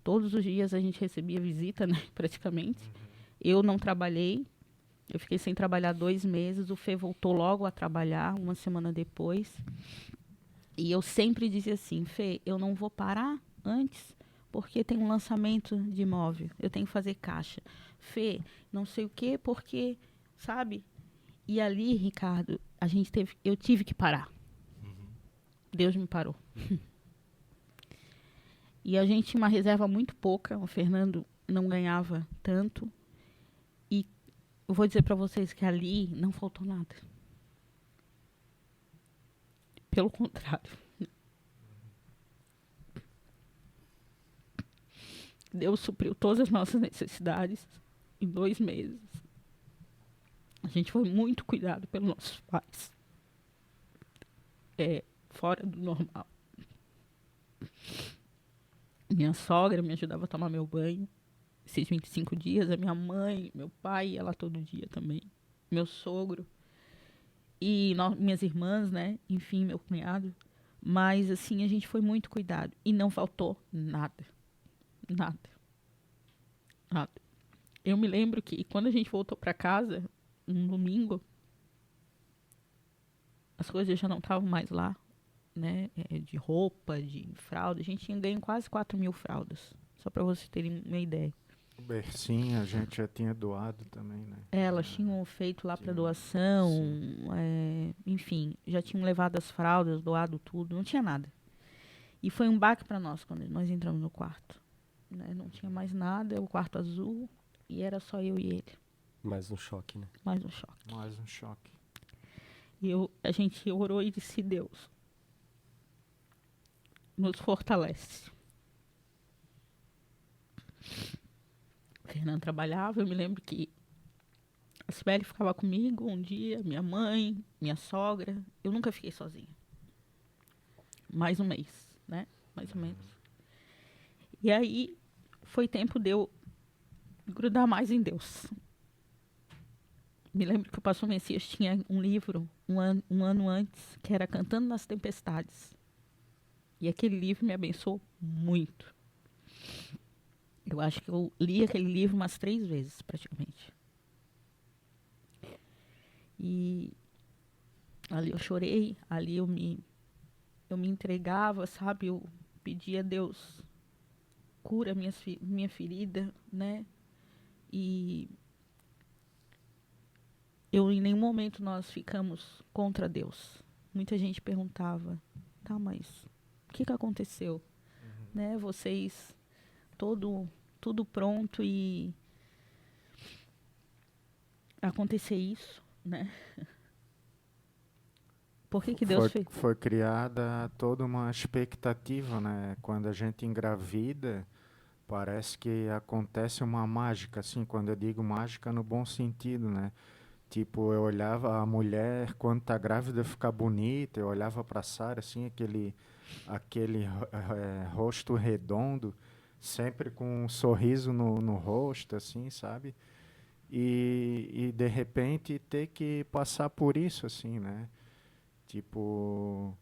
Todos os dias a gente recebia visita, né, praticamente. Eu não trabalhei, eu fiquei sem trabalhar 2 meses, o Fê voltou logo a trabalhar, uma semana depois. E eu sempre dizia assim, Fê, eu não vou parar antes, porque tem um lançamento de imóvel, eu tenho que fazer caixa. Fê, não sei o quê, porque, sabe? E ali, Ricardo, eu tive que parar. Deus me parou. E a gente tinha uma reserva muito pouca, o Fernando não ganhava tanto. E eu vou dizer para vocês que ali não faltou nada. Pelo contrário. Deus supriu todas as nossas necessidades em 2 meses. A gente foi muito cuidado pelos nossos pais. Fora do normal. Minha sogra me ajudava a tomar meu banho. Esses 25 dias, a minha mãe, meu pai ia lá todo dia também. Meu sogro. E minhas irmãs, né? Enfim, meu cunhado. Mas, assim, a gente foi muito cuidado. E não faltou nada. Nada. Nada. Eu me lembro que quando a gente voltou para casa, um domingo, as coisas já não estavam mais lá, né? De roupa, de fralda. A gente tinha ganho quase 4.000 fraldas. Só para vocês terem uma ideia. O bercinho a gente já tinha doado também, né? Elas tinham feito lá para doação, enfim, já tinham levado as fraldas, doado tudo, não tinha nada. E foi um baque para nós quando nós entramos no quarto. Né? Não tinha mais nada, o quarto azul, e era só eu e ele. Mais um choque, né? Mais um choque. Mais um choque. E a gente orou e disse, Deus, nos fortalece. O Fernando trabalhava, eu me lembro que a Sibeli ficava comigo um dia, minha mãe, minha sogra. Eu nunca fiquei sozinha. Mais um mês, né? Mais ou menos. E aí, foi tempo de eu grudar mais em Deus. Me lembro que o pastor Messias tinha um livro, um ano antes, que era Cantando nas Tempestades. E aquele livro me abençoou muito. Eu acho que eu li aquele livro umas 3 vezes, praticamente. E ali eu chorei, ali eu me entregava, sabe? Eu pedia a Deus, cura minha ferida, né? E em nenhum momento nós ficamos contra Deus. Muita gente perguntava, tá, mas o que aconteceu? Né? Vocês, tudo pronto e acontecer isso, né? Por que Deus fez? Foi criada toda uma expectativa, né? Quando a gente engravida, parece que acontece uma mágica, assim, quando eu digo mágica no bom sentido, né? Tipo, eu olhava a mulher, quando tá grávida, ficar bonita, eu olhava para Sara, assim, aquele rosto redondo, sempre com um sorriso no rosto, assim, sabe? E de repente ter que passar por isso, assim, né? Tipo,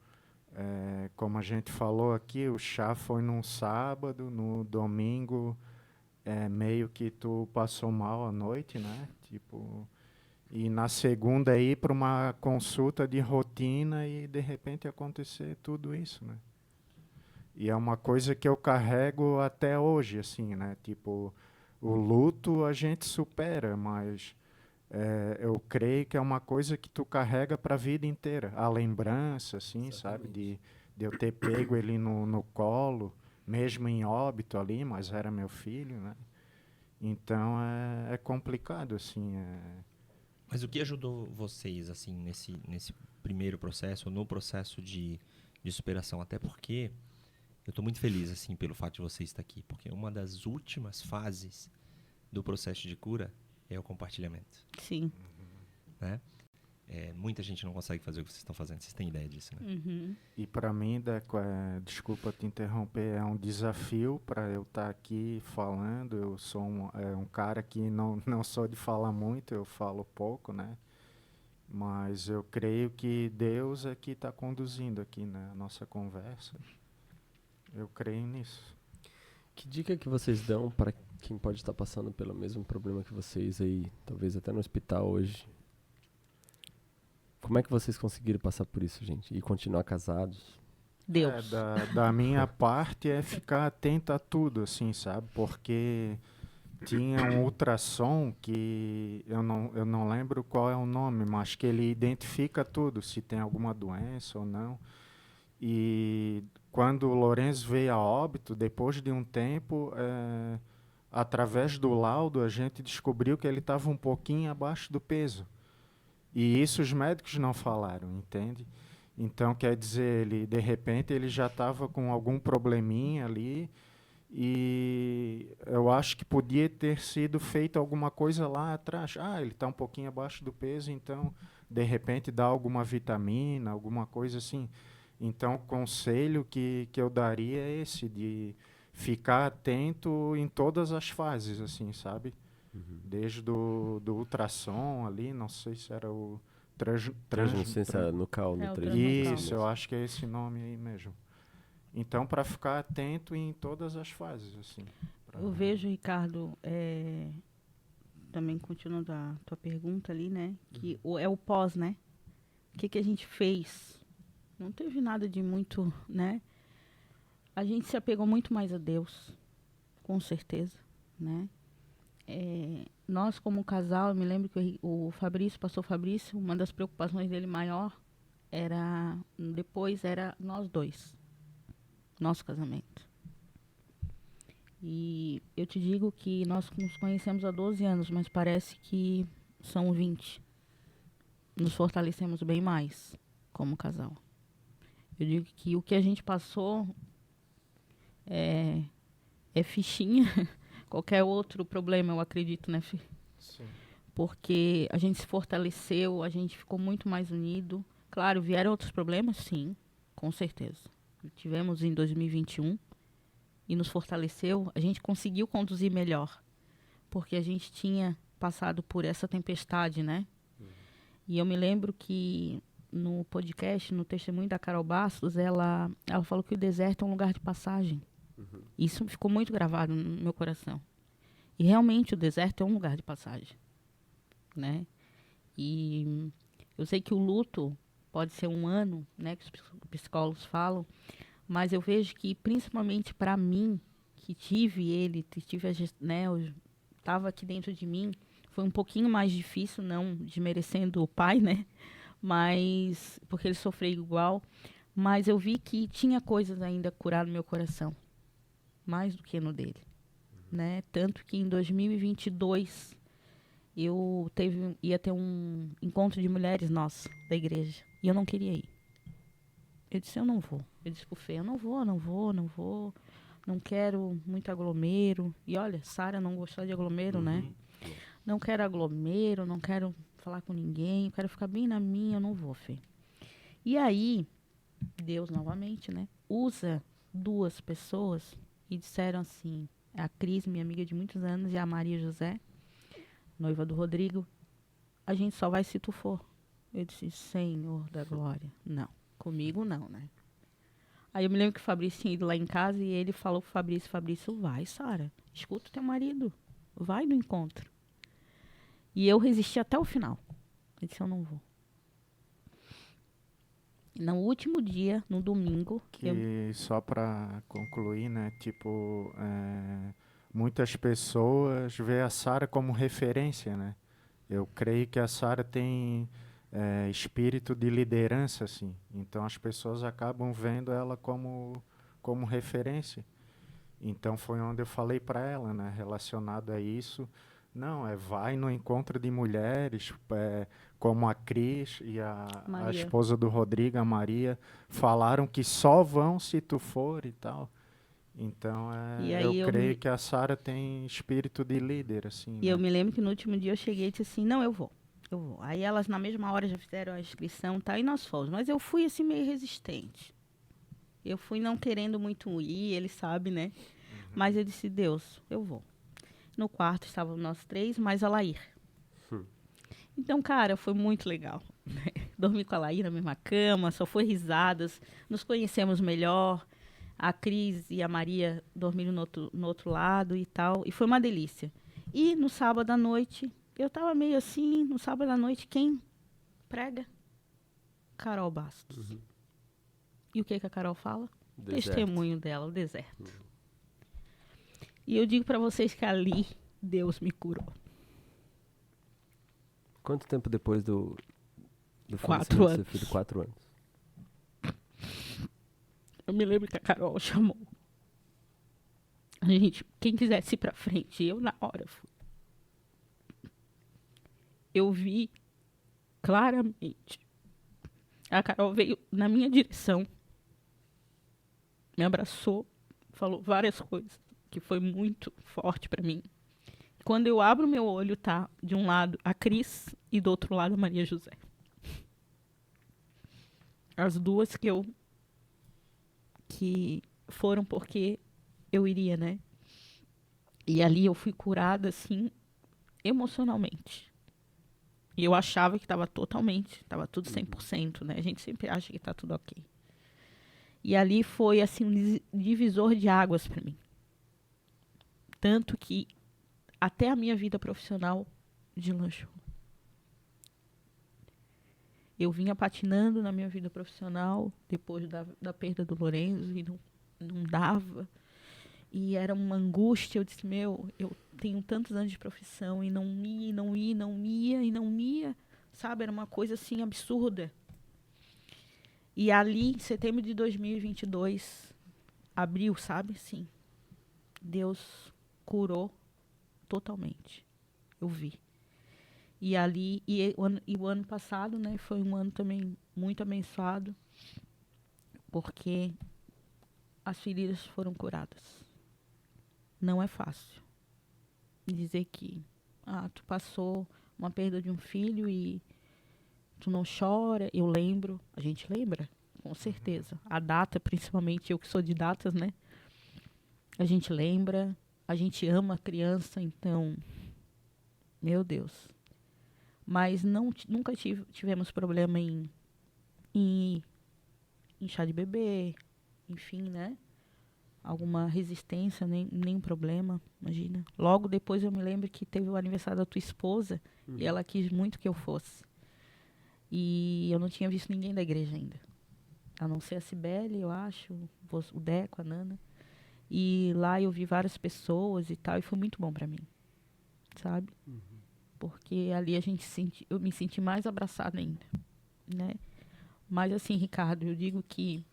como a gente falou aqui, o chá foi num sábado, no domingo, meio que tu passou mal à noite, né? Tipo, e na segunda ir para uma consulta de rotina e de repente acontecer tudo isso, né? E é uma coisa que eu carrego até hoje, assim, né? Tipo, o luto a gente supera, mas eu creio que é uma coisa que tu carrega para a vida inteira. A lembrança, assim, sabe? De eu ter pego ele no colo, mesmo em óbito ali, mas era meu filho, né? Então é complicado, assim. Mas o que ajudou vocês, assim, nesse primeiro processo, ou no processo de superação? Até porque eu estou muito feliz, assim, pelo fato de você estar aqui, porque uma das últimas fases do processo de cura é o compartilhamento. Sim. Né? Muita gente não consegue fazer o que vocês estão fazendo, vocês têm ideia disso, né? Uhum. E para mim, Deco, desculpa te interromper, é um desafio para eu estar aqui falando. Eu sou um cara que não sou de falar muito, eu falo pouco, né? Mas eu creio que Deus é que está conduzindo aqui, né, a nossa conversa. Eu creio nisso. Que dica que vocês dão para quem pode estar passando pelo mesmo problema que vocês aí, talvez até no hospital hoje? Como é que vocês conseguiram passar por isso, gente? E continuar casados? Deus. Da minha parte é ficar atento a tudo, assim, sabe? Porque tinha um ultrassom que eu não lembro qual é o nome, mas que ele identifica tudo, se tem alguma doença ou não. E quando o Lourenço veio a óbito, depois de um tempo, através do laudo, a gente descobriu que ele estava um pouquinho abaixo do peso. E isso os médicos não falaram, entende? Então, quer dizer, ele, de repente, ele já estava com algum probleminha ali e eu acho que podia ter sido feito alguma coisa lá atrás. Ele está um pouquinho abaixo do peso, então, de repente, dá alguma vitamina, alguma coisa assim. Então, o conselho que eu daria é esse, de ficar atento em todas as fases, assim, sabe? Desde do ultrassom ali, não sei se era o Translucência nucal no É, o 3. transnucal. Isso, eu acho que é esse nome aí mesmo. Então, para ficar atento em todas as fases, assim. Eu vejo, Ricardo, também continuando a tua pergunta ali, né? Que é o pós, né? O que a gente fez? Não teve nada de muito, né? A gente se apegou muito mais a Deus, com certeza, né? Nós, como casal, eu me lembro que o Fabrício, pastor Fabrício, uma das preocupações dele maior depois era nós dois, nosso casamento. E eu te digo que nós nos conhecemos há 12 anos, mas parece que são 20. Nos fortalecemos bem mais como casal. Eu digo que o que a gente passou é fichinha. Qualquer outro problema, eu acredito, né, Fih? Sim. Porque a gente se fortaleceu, a gente ficou muito mais unido. Claro, vieram outros problemas, sim, com certeza. Tivemos em 2021 e nos fortaleceu. A gente conseguiu conduzir melhor, porque a gente tinha passado por essa tempestade, né? E eu me lembro que no podcast, no testemunho da Carol Bastos, ela falou que o deserto é um lugar de passagem. Isso ficou muito gravado no meu coração. E realmente o deserto é um lugar de passagem, né? E eu sei que o luto pode ser um ano, né, que os psicólogos falam, mas eu vejo que principalmente para mim, que tive ele, estava aqui dentro de mim, foi um pouquinho mais difícil, não desmerecendo o pai, né? Mas porque ele sofreu igual, mas eu vi que tinha coisas ainda curadas no meu coração, mais do que no dele, né? Tanto que em 2022 eu ia ter um encontro de mulheres nossa da igreja e eu não queria ir. Eu disse, eu não vou. Eu disse pro Fê, eu não vou. Não quero muito aglomero. E olha, Sara não gostou de aglomero, né? Não quero aglomero, não quero falar com ninguém, eu quero ficar bem na minha, eu não vou, Fê. E aí, Deus novamente, né? Usa duas pessoas e disseram assim, a Cris, minha amiga de muitos anos, e a Maria José, noiva do Rodrigo, a gente só vai se tu for. Eu disse, Senhor da glória, não, comigo não, né? Aí eu me lembro que o Fabrício tinha ido lá em casa e ele falou pro Fabrício, vai, Sara, escuta o teu marido, vai no encontro. E eu resisti até o final. Eu disse, eu não vou. No último dia, no domingo... Só para concluir, né? Tipo, muitas pessoas veem a Sara como referência, né? Eu creio que a Sara tem espírito de liderança, assim. Então, as pessoas acabam vendo ela como referência. Então, foi onde eu falei para ela, né? Relacionado a isso... Não, vai no encontro de mulheres, como a Cris e a esposa do Rodrigo, a Maria, falaram que só vão se tu for e tal. Então, eu creio que a Sara tem espírito de líder, assim. E eu me lembro que no último dia eu cheguei e disse assim, não, eu vou. Aí elas na mesma hora já fizeram a inscrição, tá, e nós fomos. Mas eu fui assim meio resistente. Eu fui não querendo muito ir, ele sabe, né? Mas eu disse, Deus, eu vou. No quarto estavam nós três, mais a Lair. Então, cara, foi muito legal. Dormi com a Laí na mesma cama, só foi risadas, nos conhecemos melhor. A Cris e a Maria dormiram no outro lado e tal, e foi uma delícia. E no sábado à noite, eu tava meio assim, no sábado à noite, quem prega? Carol Bastos. E o que a Carol fala? Deserto. Testemunho dela, o deserto. E eu digo pra vocês que ali Deus me curou. Quanto tempo depois do 4 falecimento do seu anos. filho? 4 anos. Eu me lembro que a Carol chamou. A gente, quem quisesse ir pra frente, eu na hora fui. Eu vi claramente. A Carol veio na minha direção, me abraçou, falou várias coisas, que foi muito forte pra mim. Quando eu abro meu olho, tá de um lado a Cris e do outro lado a Maria José. As duas que foram porque eu iria, né? E ali eu fui curada, assim, emocionalmente. E eu achava que estava tava tudo 100%, né? A gente sempre acha que tá tudo ok. E ali foi, assim, um divisor de águas para mim. Tanto que até a minha vida profissional deslanchou. Eu vinha patinando na minha vida profissional depois da perda do Lorenzo e não dava. E era uma angústia. Eu disse, eu tenho tantos anos de profissão e não ia. Sabe, era uma coisa assim absurda. E ali, em setembro de 2022, abriu, sabe, assim, Deus curou totalmente. Eu vi. E ali, o ano passado, né, foi um ano também muito abençoado, porque as feridas foram curadas. Não é fácil dizer que tu passou uma perda de um filho e tu não chora. Eu lembro, a gente lembra, com certeza. A data, principalmente eu que sou de datas, né? A gente lembra, a gente ama a criança, então, meu Deus. Mas nunca tivemos problema em chá de bebê, enfim, né? Alguma resistência, nenhum problema, imagina. Logo depois eu me lembro que teve o aniversário da tua esposa e ela quis muito que eu fosse. E eu não tinha visto ninguém da igreja ainda. A não ser a Cibele, eu acho, o Deco, a Nana. E lá eu vi várias pessoas e tal, e foi muito bom pra mim, sabe? Porque ali eu me senti mais abraçada ainda, né? Mas assim, Ricardo, eu digo que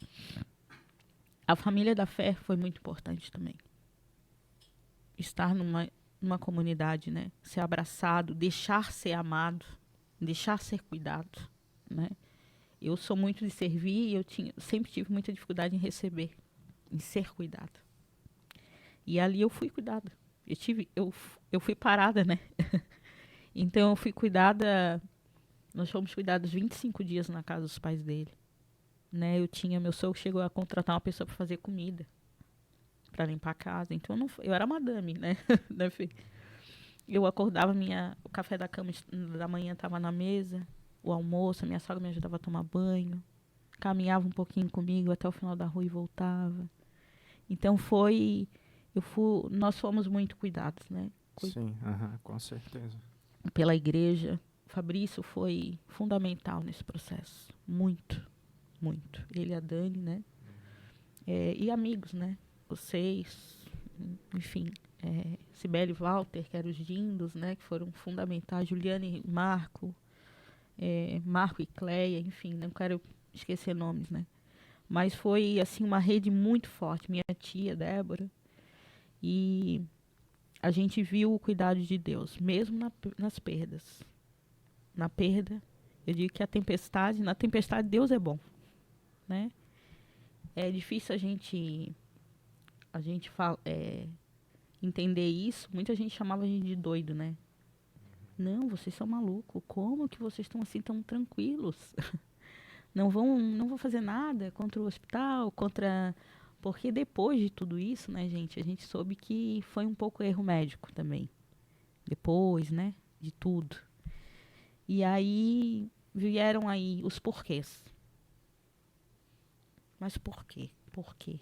a família da fé foi muito importante também. Estar numa comunidade, né? Ser abraçado, deixar ser amado, deixar ser cuidado, né? Eu sou muito de servir e sempre tive muita dificuldade em receber, em ser cuidado. E ali eu fui cuidada. Eu fui parada, né? Então eu fui cuidada, nós fomos cuidados 25 dias na casa dos pais dele. Né? Meu sogro chegou a contratar uma pessoa para fazer comida, para limpar a casa. Então eu era madame, né? Eu acordava, o café da cama da manhã estava na mesa, o almoço, a minha sogra me ajudava a tomar banho, caminhava um pouquinho comigo até o final da rua e voltava. Então nós fomos muito cuidados, né? Sim, com certeza. Pela igreja. O Fabrício foi fundamental nesse processo, muito. Muito. Ele e a Dani, né? E amigos, né? Vocês, enfim. Cibele e Walter, que eram os Dindos, né? Que foram fundamentais. Juliane e Marco. Marco e Cleia, enfim. Não quero esquecer nomes, né? Mas foi, assim, uma rede muito forte. Minha tia, Débora. E a gente viu o cuidado de Deus, mesmo nas perdas. Na perda, eu digo que na tempestade Deus é bom. Né? É difícil a gente entender isso. Muita gente chamava a gente de doido, né? Não, vocês são malucos. Como que vocês estão assim tão tranquilos? Não vão fazer nada contra o hospital, porque depois de tudo isso, né, gente, a gente soube que foi um pouco erro médico também. Depois, né, de tudo. E aí vieram aí os porquês. Mas por quê? Por quê?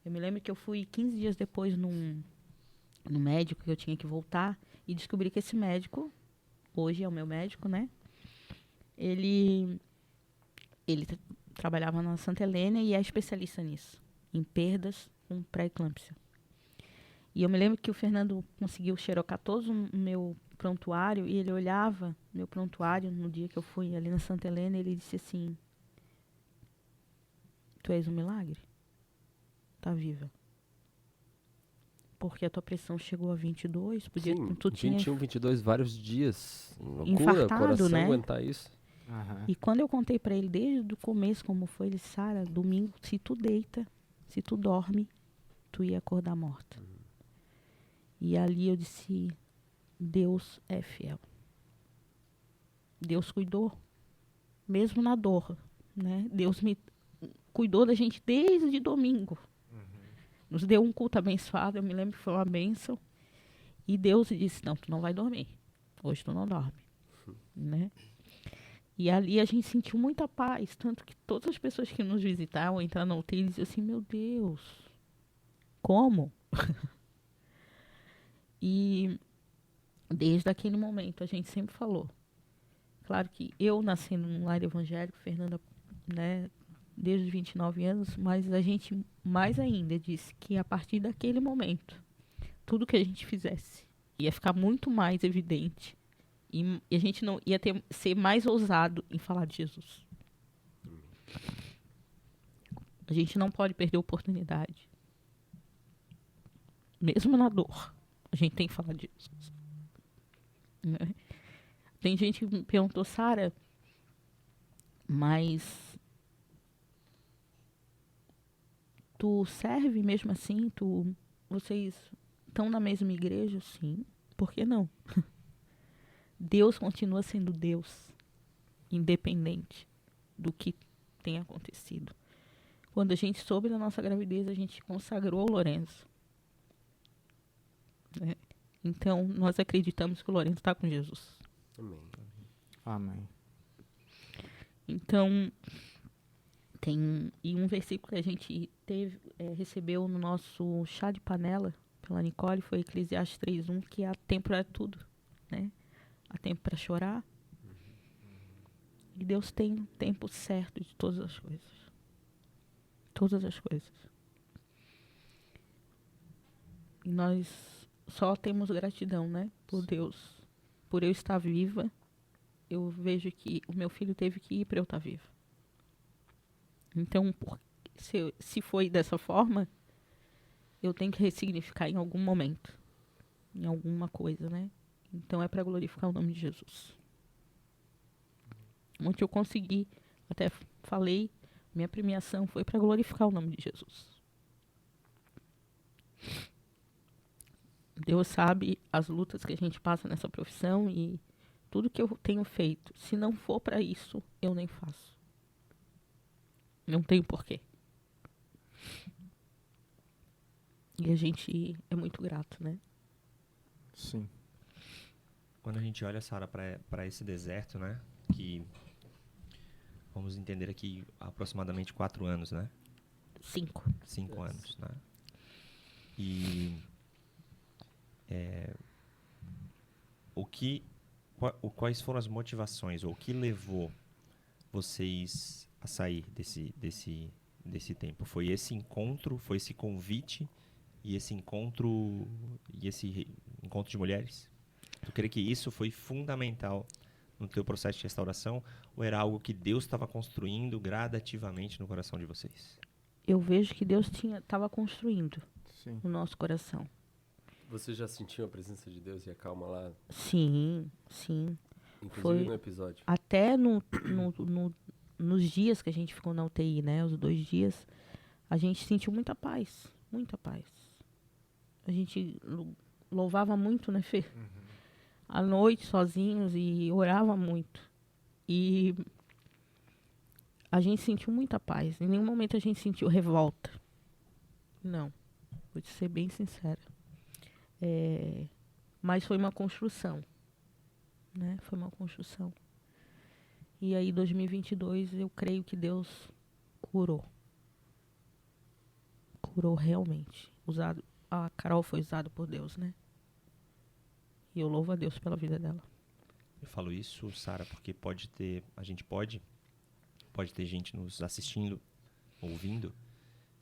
Eu me lembro que eu fui 15 dias depois no médico, que eu tinha que voltar, e descobri que esse médico, hoje é o meu médico, né? Ele trabalhava na Santa Helena e é especialista nisso, em perdas com pré-eclâmpsia. E eu me lembro que o Fernando conseguiu xerocar todo o meu prontuário, e ele olhava meu prontuário no dia que eu fui ali na Santa Helena, e ele disse assim: tu és um milagre? Tá viva. Porque a tua pressão chegou a 22, podia, Sim, tu tinha 21, 22, vários dias. Loucura, infartado, o coração né? aguentar isso. Aham. E quando eu contei pra ele desde o começo como foi, ele disse: Sara, domingo, se tu deita, se tu dorme, tu ia acordar morta. E ali eu disse: Deus é fiel. Deus cuidou, mesmo na dor, né? Deus me cuidou da gente desde domingo. Nos deu um culto abençoado, eu me lembro que foi uma bênção. E Deus disse: não, tu não vai dormir. Hoje tu não dorme. Né? E ali a gente sentiu muita paz, tanto que todas as pessoas que nos visitavam, entraram no UTI, diziam assim: meu Deus, como? E desde aquele momento a gente sempre falou. Claro que eu nasci num lar evangélico, Fernanda, né, desde os 29 anos, mas a gente mais ainda disse que a partir daquele momento, tudo que a gente fizesse ia ficar muito mais evidente. E a gente não ia ser mais ousado em falar de Jesus. A gente não pode perder a oportunidade. Mesmo na dor, a gente tem que falar de Jesus. Né? Tem gente que me perguntou: Sara, mas tu serve mesmo assim? Vocês estão na mesma igreja? Sim. Por que não? Deus continua sendo Deus, independente do que tenha acontecido. Quando a gente soube da nossa gravidez, a gente consagrou o Lourenço. Né? Então, nós acreditamos que o Lourenço está com Jesus. Amém. Amém. Então, e um versículo que a gente recebeu no nosso chá de panela, pela Nicole, foi Eclesiastes 3:1, que há tempo para tudo. Né? Há tempo para chorar. E Deus tem um tempo certo de todas as coisas. Todas as coisas. E nós só temos gratidão, né? Por Deus. Por eu estar viva. Eu vejo que o meu filho teve que ir para eu estar viva. Então, se foi dessa forma, eu tenho que ressignificar em algum momento. Em alguma coisa, né? Então é para glorificar o nome de Jesus. Onde eu consegui, até falei, minha premiação foi para glorificar o nome de Jesus. Deus sabe as lutas que a gente passa nessa profissão e tudo que eu tenho feito. Se não for para isso, eu nem faço. Não tem porquê. E a gente é muito grato, né? Sim. Quando a gente olha, Sara, para esse deserto, né? Que vamos entender aqui aproximadamente 4 anos, né? 5. 5 anos, né? E quais foram as motivações, ou o que levou vocês a sair desse tempo? Foi esse encontro, foi esse convite e esse encontro de mulheres? Tu crê que isso foi fundamental no teu processo de restauração, ou era algo que Deus estava construindo gradativamente no coração de vocês? Eu vejo que Deus estava construindo Sim. no nosso coração. Você já sentiu a presença de Deus e a calma lá, Sim, sim. inclusive Foi- no episódio? Até nos dias que a gente ficou na UTI, né? Os 2 dias, a gente sentiu muita paz. Muita paz. A gente louvava muito, né, Fê? À noite, sozinhos, e orava muito. E a gente sentiu muita paz. Em nenhum momento a gente sentiu revolta. Não. Vou te ser bem sincera. Mas foi uma construção. né? Foi uma construção. E aí, 2022, eu creio que Deus curou. Curou realmente. A Carol foi usada por Deus, né? E eu louvo a Deus pela vida dela. Eu falo isso, Sara, porque a gente pode ter gente nos assistindo, ouvindo,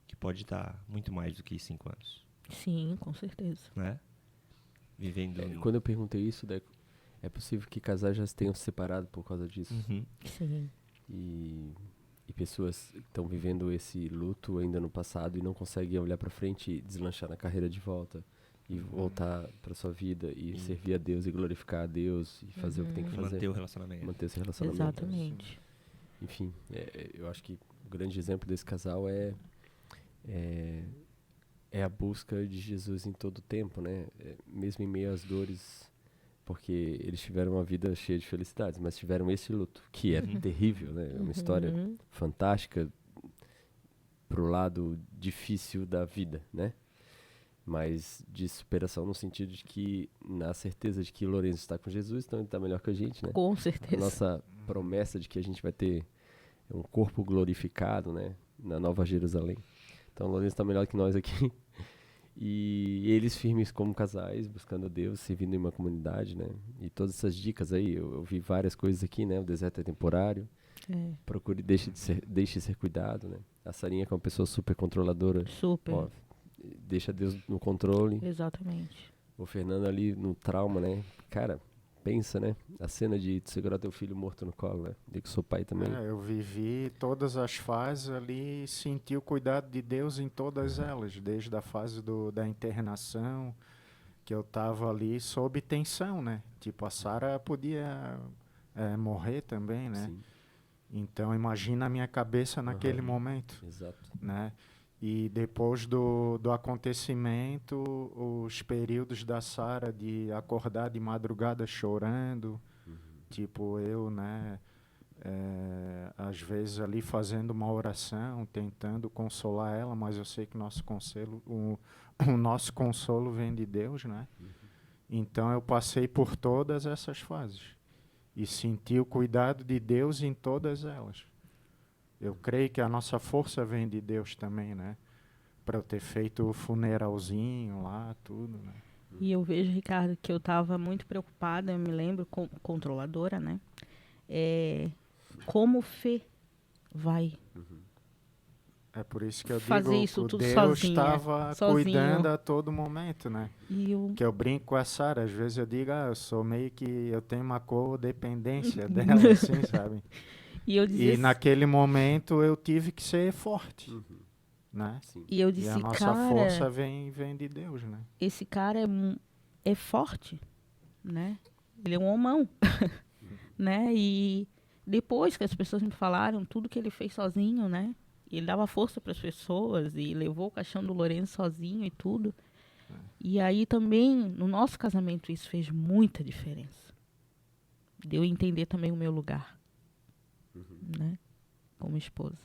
que pode estar muito mais do que 5 anos, Sim, com certeza. né? Vivendo... Quando eu perguntei isso, Deco, é possível que casais já se tenham se separado por causa disso. Uhum. Sim. E pessoas estão vivendo esse luto ainda no passado e não conseguem olhar para frente e deslanchar na carreira de volta e voltar para sua vida e servir a Deus e glorificar a Deus e fazer o que tem que E fazer. manter o relacionamento. Manter esse relacionamento. Exatamente. Enfim, eu acho que o grande exemplo desse casal é a busca de Jesus em todo o tempo, né? Mesmo em meio às dores, porque eles tiveram uma vida cheia de felicidades, mas tiveram esse luto, que é terrível, né? É uma história fantástica pro lado difícil da vida, né? Mas de superação no sentido de que, na certeza de que Lourenço está com Jesus, então ele está melhor que a gente, né? Com A certeza. nossa promessa de que a gente vai ter um corpo glorificado, né? Na Nova Jerusalém. Então, o Lourenço está melhor que nós aqui. E eles firmes como casais, buscando a Deus, servindo em uma comunidade, né? E todas essas dicas aí, eu vi várias coisas aqui, né? O deserto é temporário. Procure, deixe ser cuidado, né? A Sarinha, que é uma pessoa super controladora, Super. ó, deixa Deus no controle. Exatamente. O Fernando ali no trauma, né? Cara, pensa, né? A cena de segurar teu filho morto no colo, né? Eu que sou pai também. Eu vivi todas as fases ali e senti o cuidado de Deus em todas elas, desde a fase da internação, que eu estava ali sob tensão, né? Tipo, a Sara podia morrer também, né? Sim, Então, imagina a minha cabeça naquele momento, exato. né? E depois do acontecimento, os períodos da Sara de acordar de madrugada chorando, tipo eu, né? Às vezes ali fazendo uma oração, tentando consolar ela, mas eu sei que o nosso consolo vem de Deus, né? Então eu passei por todas essas fases e senti o cuidado de Deus em todas elas. Eu creio que a nossa força vem de Deus também, né? Para eu ter feito o funeralzinho lá, tudo, né? E eu vejo, Ricardo, que eu estava muito preocupada, eu me lembro, controladora, né? Como Fê vai É por isso que eu fazer digo isso que tudo Deus sozinha, estava sozinho. cuidando a todo momento, né? E eu... Que eu brinco com a Sara, às vezes eu digo, eu sou meio que, eu tenho uma codependência dela, assim, sabe? E eu dizia, E naquele momento eu tive que ser forte, né? Sim. e eu E disse, a nossa cara, força vem de Deus, né? esse cara é forte, né? Ele é um homão, né? E depois que as pessoas me falaram tudo que ele fez sozinho, né? Ele dava força para as pessoas e levou o caixão do Lourenço sozinho e tudo. E aí também, no nosso casamento, isso fez muita diferença. Deu a entender também o meu lugar, né? Como esposa.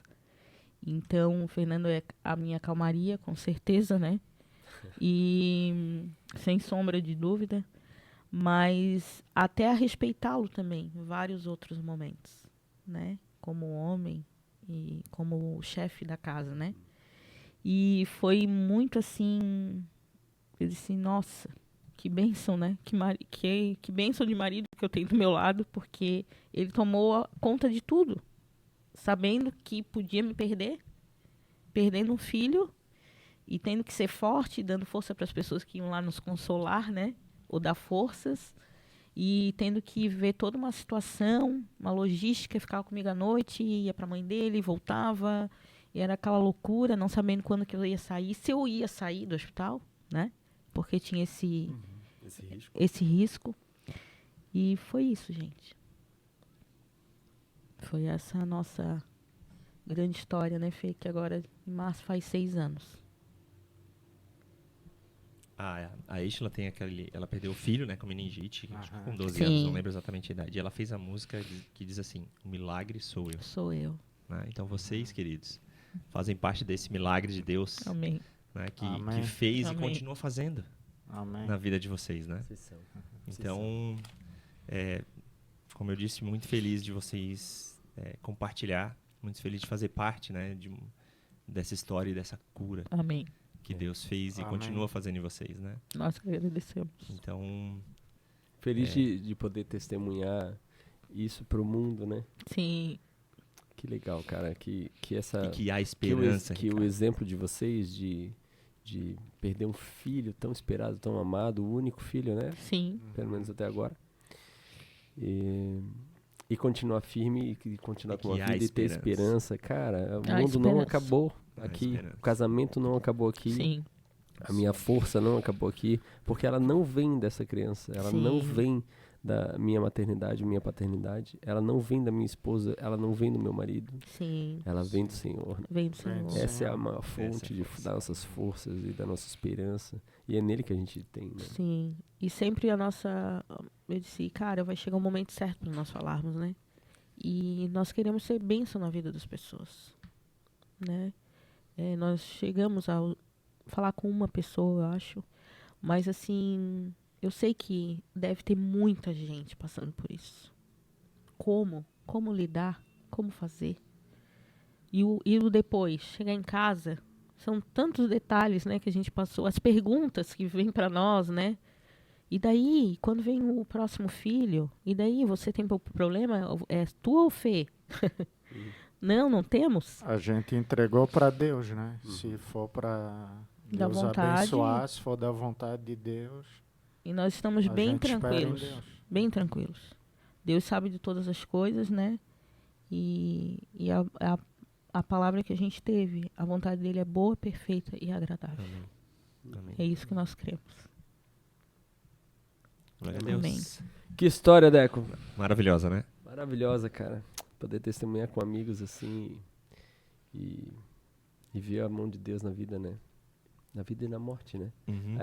Então, o Fernando é a minha calmaria, com certeza, né? E sem sombra de dúvida. Mas até a respeitá-lo também, em vários outros momentos, né? Como homem e como chefe da casa, né? E foi muito assim, eu disse, nossa, que bênção, né? Que bênção de marido que eu tenho do meu lado, porque ele tomou conta de tudo, sabendo que podia me perder, perdendo um filho e tendo que ser forte, dando força para as pessoas que iam lá nos consolar, né? Ou dar forças, e tendo que ver toda uma situação, uma logística, ficava comigo à noite, ia para a mãe dele, voltava, e era aquela loucura, não sabendo quando que eu ia sair, se eu ia sair do hospital, né? Porque tinha esse risco. E foi isso, gente. Foi essa a nossa grande história, né, Fê? Que agora, em março, faz 6 anos. A Ishla tem ela perdeu o filho, né, com meningite, acho que com 12 Sim. anos, não lembro exatamente a idade. E ela fez a música que diz assim, o milagre sou eu. Sou eu. Né? Então vocês, queridos, fazem parte desse milagre de Deus, Amém. né, Amém. que fez Amém. e continua fazendo Amém. na vida de vocês, né? Vocês são. Então, Como eu disse, muito feliz de vocês compartilhar, muito feliz de fazer parte, né, dessa história e dessa cura Amém. que Deus fez e Amém. continua fazendo em vocês, né? Nós que agradecemos. Então, Feliz de poder testemunhar isso pro mundo, né? Sim, Que legal, cara. Que e essa... que há Que, esperança. que o Ricardo. exemplo de vocês de perder um filho tão esperado, tão amado, o único filho, né? sim, Pelo menos até agora. E continuar firme e continuar E com a que há vida e ter esperança. esperança. Cara, o Há mundo não esperança. acabou Há aqui. esperança. O casamento não acabou aqui. sim, A minha força não acabou aqui. Porque ela não vem dessa criança. Ela não Sim. vem da minha maternidade, minha paternidade. Ela não vem da minha esposa. Ela não vem do meu marido. sim. Ela vem do Senhor. Vem do Senhor. Sim. Essa é a maior Essa é a fonte força. das nossas forças e da nossa esperança. E é nele que a gente tem, né? Sim. E sempre a nossa. Eu disse, cara, vai chegar o momento certo para nós falarmos, né? E nós queremos ser bênção na vida das pessoas, né? Nós chegamos a falar com uma pessoa, eu acho, mas assim, eu sei que deve ter muita gente passando por isso. Como lidar? Como fazer? E o depois, chegar em casa, são tantos detalhes, né, que a gente passou, as perguntas que vêm para nós, né? E daí, quando vem o próximo filho, e daí você tem problema? É tua ou Fê? Não temos? A gente entregou para Deus, né? Se for para Da Deus vontade. abençoar, se for da vontade de Deus, E nós estamos a bem gente espera em tranquilos. Deus. Bem tranquilos. Deus sabe de todas as coisas, né? E a palavra que a gente teve, a vontade dele é boa, perfeita e agradável. Amém. Amém. É isso que nós cremos. Glória a Deus. Amém. Que história, Deco. Maravilhosa, né? Maravilhosa, cara. Poder testemunhar com amigos assim e ver a mão de Deus na vida, né? Na vida e na morte, né? Uhum.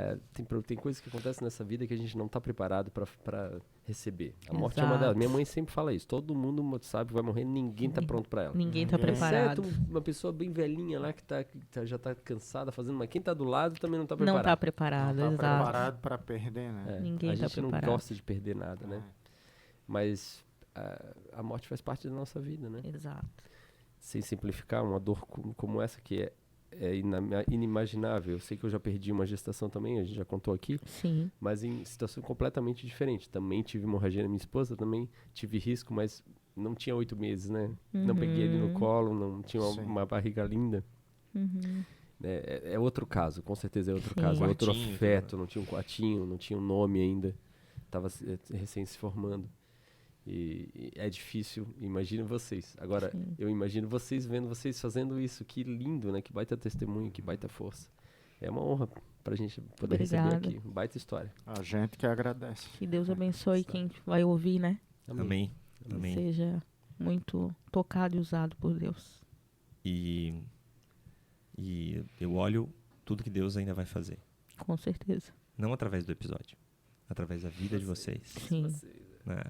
Tem coisas que acontecem nessa vida que a gente não tá preparado pra receber. A morte é uma delas. Exato. Minha mãe sempre fala isso. Todo mundo sabe que vai morrer, ninguém tá pronto pra ela. Ninguém está Ninguém. preparado. Exceto uma pessoa bem velhinha lá que já tá cansada fazendo, mas quem tá do lado também não tá Não preparado. está preparado, Não está exato. preparado para perder, né? É, Ninguém a tá gente não preparado. gosta de perder nada, né? Mas a morte faz parte da nossa vida, né? Exato. Sem simplificar, uma dor como essa que é inimaginável. Eu sei que eu já perdi uma gestação também, a gente já contou aqui, Sim. mas em situação completamente diferente. Também tive hemorragia na minha esposa, também tive risco, mas não tinha 8 meses, né? Não peguei ele no colo, não tinha Sim. uma barriga linda. Uhum. É outro caso, com certeza é outro Sim. caso, é outro Quartinho, afeto, não tinha um quartinho, não tinha um nome ainda, estava recém se formando. E é difícil, imagino vocês. Agora, Sim. eu imagino vocês vendo vocês fazendo isso, que lindo, né? Que baita testemunho, que baita força. É uma honra pra gente poder receber Obrigada. aqui, baita história. A gente que agradece. Que Deus abençoe quem vai ouvir, né? Amém. Que Amém. seja muito tocado e usado por Deus. E eu olho tudo que Deus ainda vai fazer. Com certeza. Não através do episódio, através da vida de vocês. Sim. Né?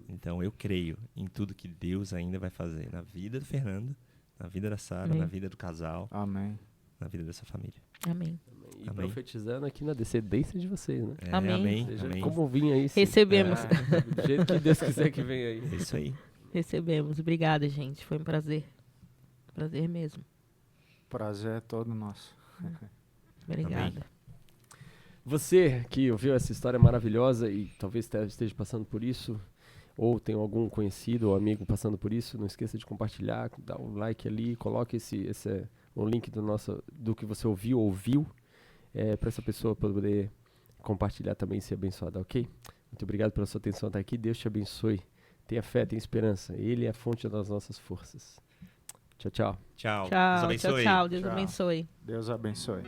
Então eu creio em tudo que Deus ainda vai fazer na vida do Fernando, na vida da Sara, Amém. na vida do casal, Amém. na vida dessa família. Amém. E Amém. profetizando aqui na descendência de vocês, né? É, Amém. Amém. Seja Amém. como vinha aí. sim. Recebemos. Do jeito que Deus quiser que venha aí. É isso aí. Recebemos. Obrigada, gente. Foi um prazer. Prazer mesmo. Prazer é todo nosso. Obrigada. Você que ouviu essa história maravilhosa e talvez esteja passando por isso, ou tem algum conhecido ou amigo passando por isso, não esqueça de compartilhar, dá um like ali, coloque um link do que você ouviu, para essa pessoa poder compartilhar também e ser abençoada, ok? Muito obrigado pela sua atenção até aqui, Deus te abençoe, tenha fé, tenha esperança, Ele é a fonte das nossas forças. Tchau, tchau. Tchau. Deus Tchau, abençoe. tchau, tchau. Deus Tchau. abençoe. Deus abençoe.